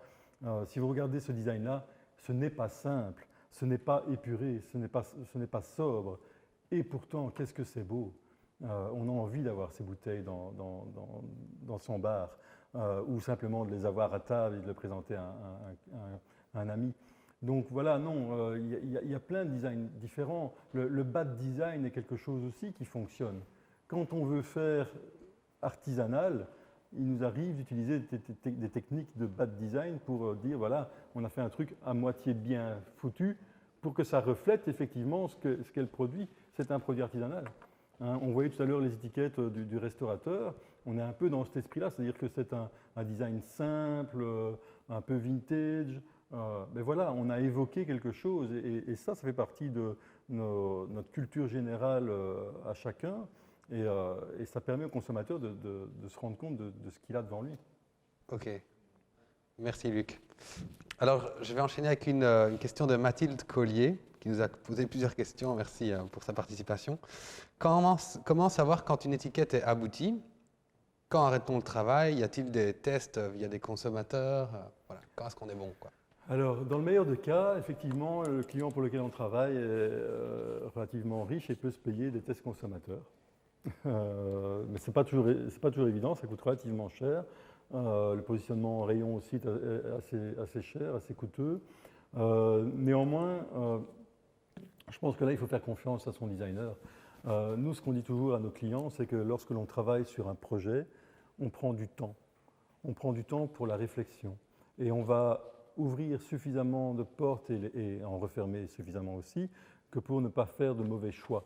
Si vous regardez ce design-là, ce n'est pas simple. Ce n'est pas épuré, ce n'est pas sobre. Et pourtant, qu'est-ce que c'est beau. On a envie d'avoir ces bouteilles dans son bar, ou simplement de les avoir à table et de les présenter à un ami. Donc voilà, non, il y a plein de designs différents. Le bad design est quelque chose aussi qui fonctionne. Quand on veut faire artisanal, il nous arrive d'utiliser des techniques de bad design pour dire, voilà, on a fait un truc à moitié bien foutu pour que ça reflète effectivement ce qu'est le produit. C'est un produit artisanal. Hein, on voyait tout à l'heure les étiquettes du restaurateur. On est un peu dans cet esprit-là, c'est-à-dire que c'est un design simple, un peu vintage. Mais voilà, on a évoqué quelque chose et ça fait partie de notre culture générale à chacun. Et ça permet au consommateur de se rendre compte de ce qu'il a devant lui. Ok. Merci Luc. Alors, je vais enchaîner avec une question de Mathilde Collier, qui nous a posé plusieurs questions. Merci pour sa participation. Comment savoir quand une étiquette est aboutie? Quand arrête-t-on le travail? Y a-t-il des tests via des consommateurs? Voilà. Quand est-ce qu'on est bon, quoi? Alors, dans le meilleur des cas, effectivement, le client pour lequel on travaille est relativement riche et peut se payer des tests consommateurs. Mais ce n'est pas toujours évident, ça coûte relativement cher. Le positionnement en rayon aussi est assez cher, assez coûteux. Néanmoins, je pense que là, il faut faire confiance à son designer. Nous, ce qu'on dit toujours à nos clients, c'est que lorsque l'on travaille sur un projet, on prend du temps. On prend du temps pour la réflexion. Et on va ouvrir suffisamment de portes et en refermer suffisamment aussi, que pour ne pas faire de mauvais choix.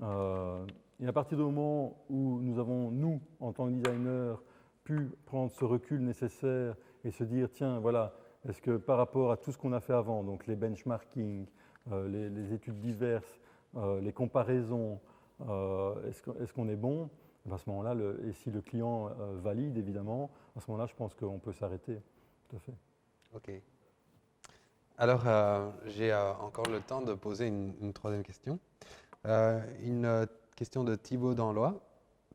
Et à partir du moment où nous avons, nous, en tant que designer, pu prendre ce recul nécessaire et se dire, tiens, voilà, est-ce que par rapport à tout ce qu'on a fait avant, donc les benchmarking, les études diverses, les comparaisons, est-ce qu'on est bon? À ce moment-là, et si le client valide, évidemment, à ce moment-là, je pense qu'on peut s'arrêter. Tout à fait. Ok. Alors, j'ai encore le temps de poser une troisième question. Une question de Thibaut Danlois.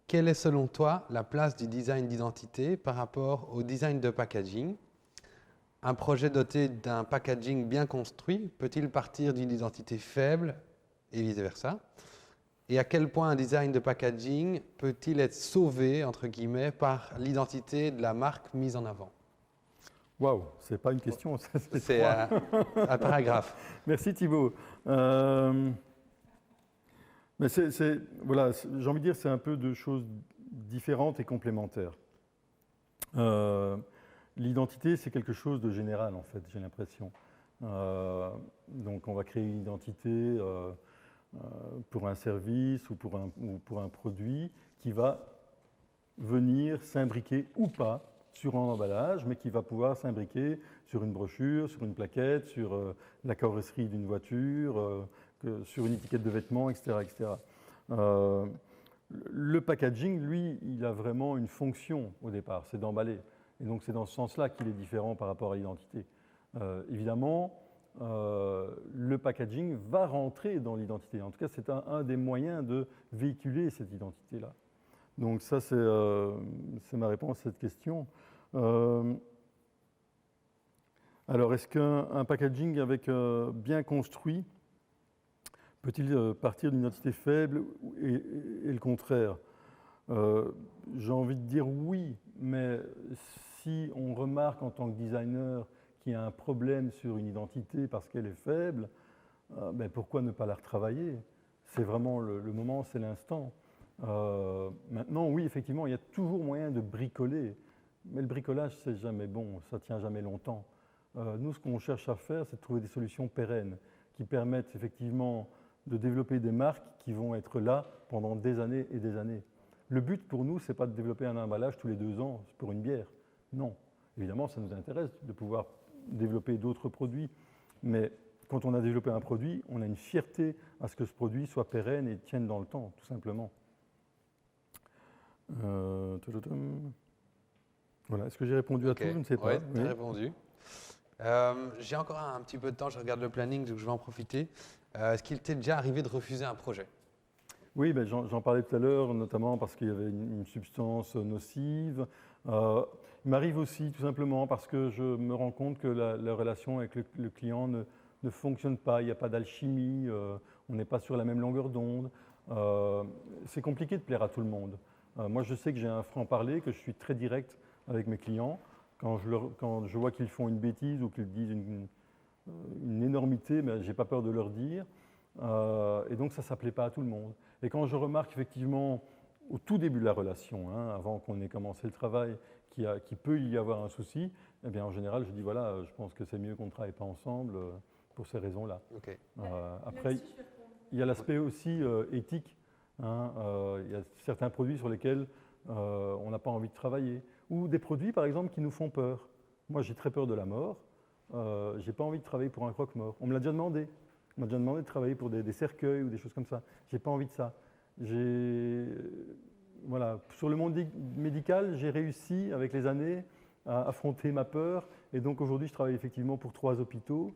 Quelle est selon toi la place du design d'identité par rapport au design de packaging? Un projet doté d'un packaging bien construit peut-il partir d'une identité faible et vice-versa? Et à quel point un design de packaging peut-il être sauvé, entre guillemets, par l'identité de la marque mise en avant? Waouh, c'est pas une question, c'est un paragraphe. Merci Thibaut. Mais voilà, j'ai envie de dire c'est un peu deux choses différentes et complémentaires. L'identité, c'est quelque chose de général, en fait, j'ai l'impression. Donc, on va créer une identité pour un service ou pour un produit qui va venir s'imbriquer ou pas sur un emballage, mais qui va pouvoir s'imbriquer sur une brochure, sur une plaquette, sur la carrosserie d'une voiture, sur une étiquette de vêtements, etc. etc. Le packaging, lui, il a vraiment une fonction au départ, c'est d'emballer. Et donc c'est dans ce sens-là qu'il est différent par rapport à l'identité. Évidemment, le packaging va rentrer dans l'identité. En tout cas, c'est un des moyens de véhiculer cette identité-là. Donc ça, c'est ma réponse à cette question. Alors, est-ce qu'un packaging avec bien construit peut-il partir d'une identité faible et le contraire? J'ai envie de dire oui, mais si on remarque en tant que designer qu'il y a un problème sur une identité parce qu'elle est faible, ben pourquoi ne pas la retravailler? C'est vraiment le moment, c'est l'instant. Maintenant, oui, effectivement, il y a toujours moyen de bricoler, mais le bricolage, c'est jamais bon, ça ne tient jamais longtemps. Nous, ce qu'on cherche à faire, c'est de trouver des solutions pérennes qui permettent effectivement de développer des marques qui vont être là pendant des années et des années. Le but pour nous, ce n'est pas de développer un emballage tous les 2 ans pour une bière. Non. Évidemment, ça nous intéresse de pouvoir développer d'autres produits, mais quand on a développé un produit, on a une fierté à ce que ce produit soit pérenne et tienne dans le temps, tout simplement. Voilà, est-ce que j'ai répondu à tout? Je ne sais pas. Oui, tu as répondu. J'ai encore un petit peu de temps, je regarde le planning, donc je vais en profiter. Est-ce qu'il t'est déjà arrivé de refuser un projet? Oui, ben j'en parlais tout à l'heure, notamment parce qu'il y avait une substance nocive. Il m'arrive aussi tout simplement parce que je me rends compte que la relation avec le client ne fonctionne pas, il n'y a pas d'alchimie, on n'est pas sur la même longueur d'onde. C'est compliqué de plaire à tout le monde. Moi, je sais que j'ai un franc-parler, que je suis très direct avec mes clients. Quand je vois qu'ils font une bêtise ou qu'ils disent une énormité, ben, je n'ai pas peur de leur dire. Et donc, ça ne s'appelait pas à tout le monde. Et quand je remarque effectivement, au tout début de la relation, avant qu'on ait commencé le travail, qu'il peut y avoir un souci, eh bien, en général, je dis voilà, je pense que c'est mieux qu'on ne travaille pas ensemble pour ces raisons-là. Okay. Après, il y a l'aspect aussi éthique. Il y a certains produits sur lesquels on n'a pas envie de travailler. Ou des produits, par exemple, qui nous font peur. Moi, j'ai très peur de la mort. Je n'ai pas envie de travailler pour un croque-mort. On me l'a déjà demandé. On m'a déjà demandé de travailler pour des cercueils ou des choses comme ça. Je n'ai pas envie de ça. Voilà. Sur le monde médical, j'ai réussi, avec les années, à affronter ma peur. Et donc, aujourd'hui, je travaille effectivement pour 3 hôpitaux.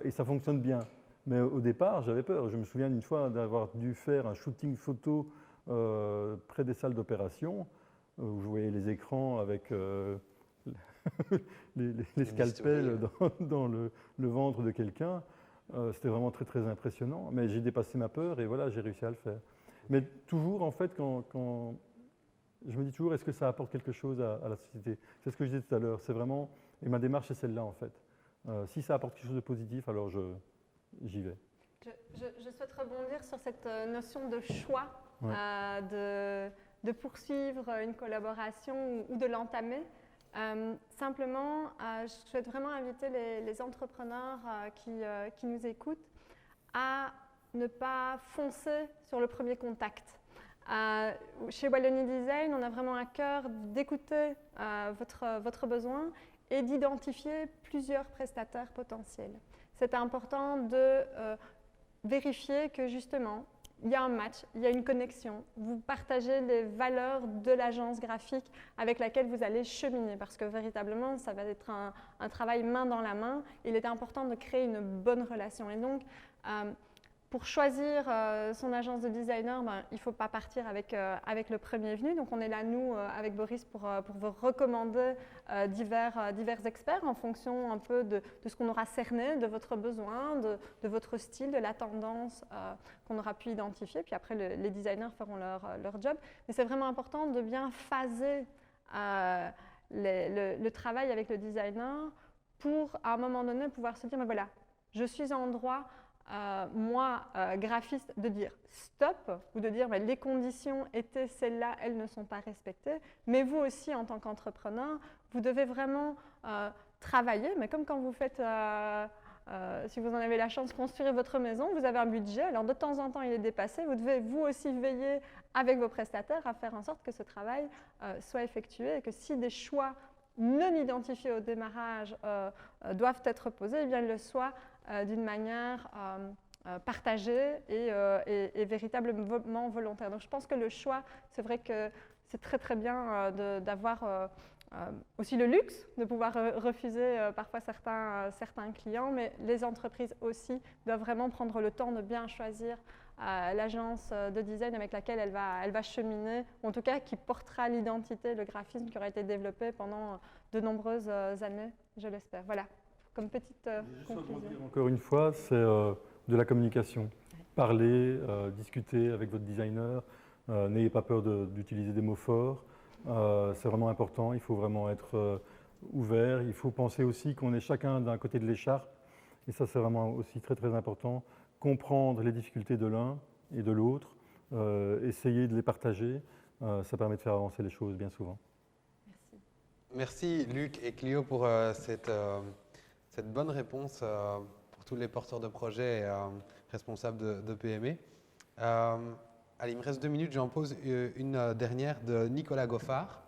Et ça fonctionne bien. Mais au départ, j'avais peur. Je me souviens d'une fois d'avoir dû faire un shooting photo près des salles d'opération, où je voyais les écrans avec les scalpels dans le ventre de quelqu'un. C'était vraiment très, très impressionnant. Mais j'ai dépassé ma peur et voilà, j'ai réussi à le faire. Mais toujours, en fait, quand je me dis toujours, est-ce que ça apporte quelque chose à la société? C'est ce que je disais tout à l'heure. C'est vraiment, et ma démarche est celle-là, en fait. Si ça apporte quelque chose de positif, alors j'y vais. Je souhaite rebondir sur cette notion de choix, Ouais. de poursuivre une collaboration ou de l'entamer. Simplement, je souhaite vraiment inviter les entrepreneurs qui nous écoutent à ne pas foncer sur le premier contact. Chez Wallonie Design, on a vraiment à cœur d'écouter votre besoin et d'identifier plusieurs prestataires potentiels. C'est important de vérifier que justement, il y a un match, il y a une connexion. Vous partagez les valeurs de l'agence graphique avec laquelle vous allez cheminer parce que véritablement, ça va être un travail main dans la main. Il est important de créer une bonne relation. Et donc, pour choisir son agence de designer, il ne faut pas partir avec le premier venu. Donc, on est là, nous, avec Boris, pour vous recommander divers experts en fonction un peu de ce qu'on aura cerné, de votre besoin, de votre style, de la tendance qu'on aura pu identifier. Puis après, les designers feront leur job. Mais c'est vraiment important de bien phaser le travail avec le designer pour, à un moment donné, pouvoir se dire, mais voilà, je suis en droit moi, graphiste, de dire stop ou de dire ben, les conditions étaient celles-là, elles ne sont pas respectées. Mais vous aussi, en tant qu'entrepreneur, vous devez vraiment travailler, mais comme quand vous faites, si vous en avez la chance, construire votre maison, vous avez un budget, alors de temps en temps il est dépassé, vous devez vous aussi veiller avec vos prestataires à faire en sorte que ce travail soit effectué et que si des choix non identifiés au démarrage doivent être posés, eh bien ils le soient d'une manière partagée et véritablement volontaire. Donc je pense que le choix, c'est vrai que c'est très très bien d'avoir aussi le luxe de pouvoir refuser parfois certains clients, mais les entreprises aussi doivent vraiment prendre le temps de bien choisir l'agence de design avec laquelle elle va cheminer, ou en tout cas qui portera l'identité, le graphisme qui aura été développé pendant de nombreuses années, je l'espère. Voilà, comme petite conclusion. Encore une fois, c'est de la communication. Parler, discuter avec votre designer, n'ayez pas peur d'utiliser des mots forts. C'est vraiment important, il faut vraiment être ouvert. Il faut penser aussi qu'on est chacun d'un côté de l'écharpe, et ça c'est vraiment aussi très très important. Comprendre les difficultés de l'un et de l'autre, essayer de les partager, ça permet de faire avancer les choses bien souvent. Merci Luc et Clio pour cette bonne réponse pour tous les porteurs de projets et responsables de PME. Allez, il me reste 2 minutes, j'en pose une dernière de Nicolas Goffard.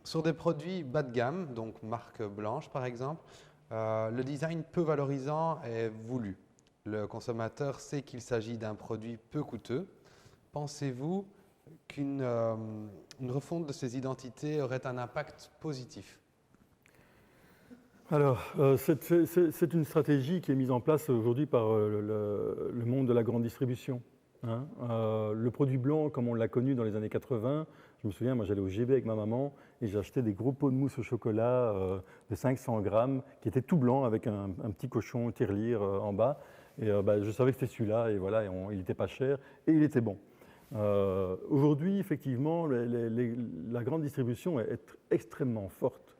Sur des produits bas de gamme, donc marque blanche par exemple, le design peu valorisant est voulu. Le consommateur sait qu'il s'agit d'un produit peu coûteux. Pensez-vous qu'une refonte de ces identités aurait un impact positif? Alors, c'est une stratégie qui est mise en place aujourd'hui par le monde de la grande distribution. Hein. Le produit blanc, comme on l'a connu dans les années 80, je me souviens, moi j'allais au GB avec ma maman et j'achetais des gros pots de mousse au chocolat de 500 grammes qui étaient tout blancs avec un petit cochon tirelire en bas. Et je savais que c'était celui-là et voilà, il n'était pas cher et il était bon. Aujourd'hui, effectivement, la grande distribution est extrêmement forte,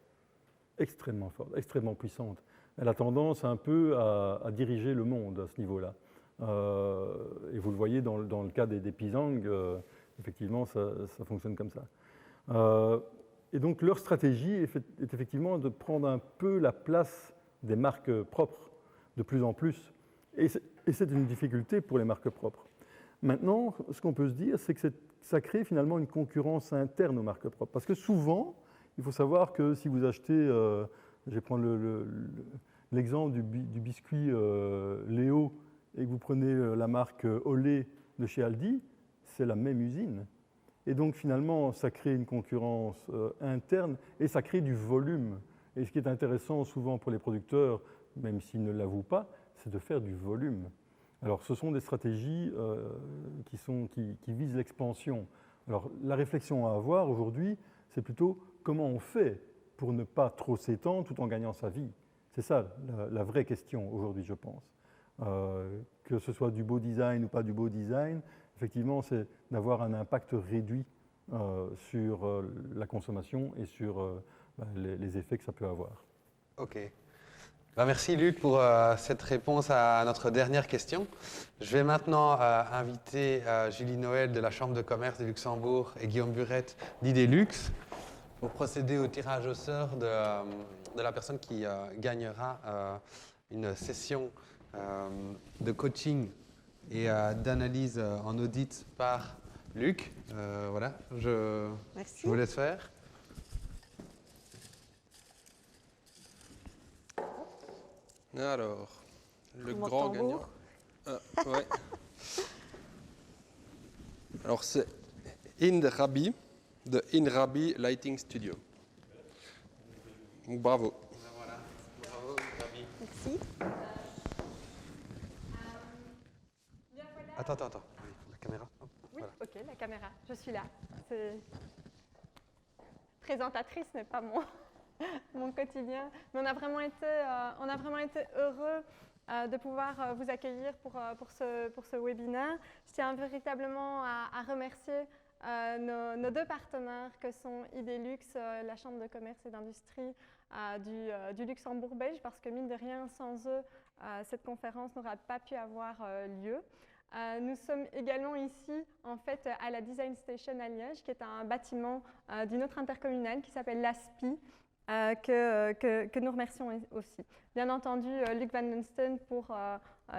extrêmement puissante. Elle a tendance un peu à diriger le monde à ce niveau-là. Et vous le voyez dans le cas des Pisang, effectivement, ça fonctionne comme ça. Et donc, leur stratégie est effectivement de prendre un peu la place des marques propres, de plus en plus. Et c'est une difficulté pour les marques propres. Maintenant, ce qu'on peut se dire, c'est que ça crée finalement une concurrence interne aux marques propres. Parce que souvent, il faut savoir que si vous achetez, je vais prendre l'exemple du biscuit Léo, et que vous prenez la marque Olé de chez Aldi, c'est la même usine. Et donc finalement, ça crée une concurrence interne et ça crée du volume. Et ce qui est intéressant souvent pour les producteurs, même s'ils ne l'avouent pas, c'est de faire du volume. Alors ce sont des stratégies qui visent l'expansion. Alors la réflexion à avoir aujourd'hui, c'est plutôt comment on fait pour ne pas trop s'étendre tout en gagnant sa vie. C'est ça la vraie question aujourd'hui, je pense. Que ce soit du beau design ou pas du beau design, effectivement, c'est d'avoir un impact réduit sur la consommation et sur les effets que ça peut avoir. Ok. Merci Luc pour cette réponse à notre dernière question. Je vais maintenant inviter Julie Noël de la Chambre de commerce de Luxembourg et Guillaume Burette d'Idelux pour procéder au tirage au sort de la personne qui gagnera une session de coaching et d'analyse en audit par Luc. Voilà, je vous laisse faire. Alors, le grand gagnant. Ouais. Alors, c'est Inrabi de Inrabi Lighting Studio. Bravo. Voilà. Bravo, Inrabi. Merci. Attends. La caméra. Hop, Oui, voilà. ok, la caméra, je suis là. Présentatrice n'est pas mon quotidien, mais on a vraiment été heureux de pouvoir vous accueillir pour ce webinaire. Je tiens véritablement à remercier nos 2 partenaires que sont Idelux, la Chambre de commerce et d'industrie du Luxembourg belge, parce que mine de rien, sans eux, cette conférence n'aurait pas pu avoir lieu. Nous sommes également ici en fait, à la Design Station à Liège, qui est un bâtiment d'une autre intercommunale qui s'appelle l'ASPI, que nous remercions aussi. Bien entendu, Luc Van Dunsten pour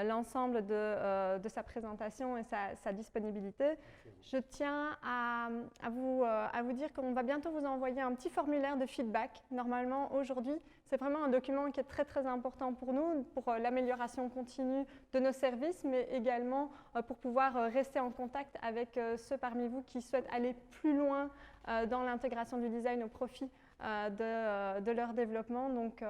l'ensemble de sa présentation et sa disponibilité. Je tiens à vous dire qu'on va bientôt vous envoyer un petit formulaire de feedback. Normalement, aujourd'hui, c'est vraiment un document qui est très, très important pour nous, pour l'amélioration continue de nos services, mais également pour pouvoir rester en contact avec ceux parmi vous qui souhaitent aller plus loin dans l'intégration du design au profit de leur développement. Donc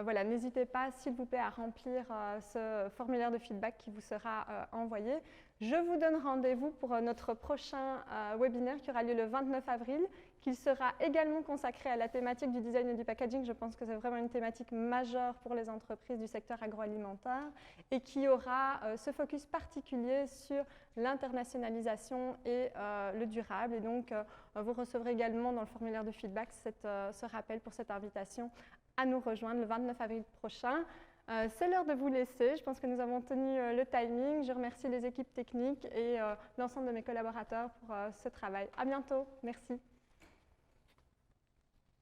voilà, n'hésitez pas, s'il vous plaît, à remplir ce formulaire de feedback qui vous sera envoyé. Je vous donne rendez-vous pour notre prochain webinaire qui aura lieu le 29 avril, qui sera également consacré à la thématique du design et du packaging. Je pense que c'est vraiment une thématique majeure pour les entreprises du secteur agroalimentaire et qui aura ce focus particulier sur l'internationalisation et le durable. Et donc, vous recevrez également dans le formulaire de feedback ce rappel pour cette invitation à nous rejoindre le 29 avril prochain. C'est l'heure de vous laisser. Je pense que nous avons tenu le timing. Je remercie les équipes techniques et l'ensemble de mes collaborateurs pour ce travail. À bientôt. Merci.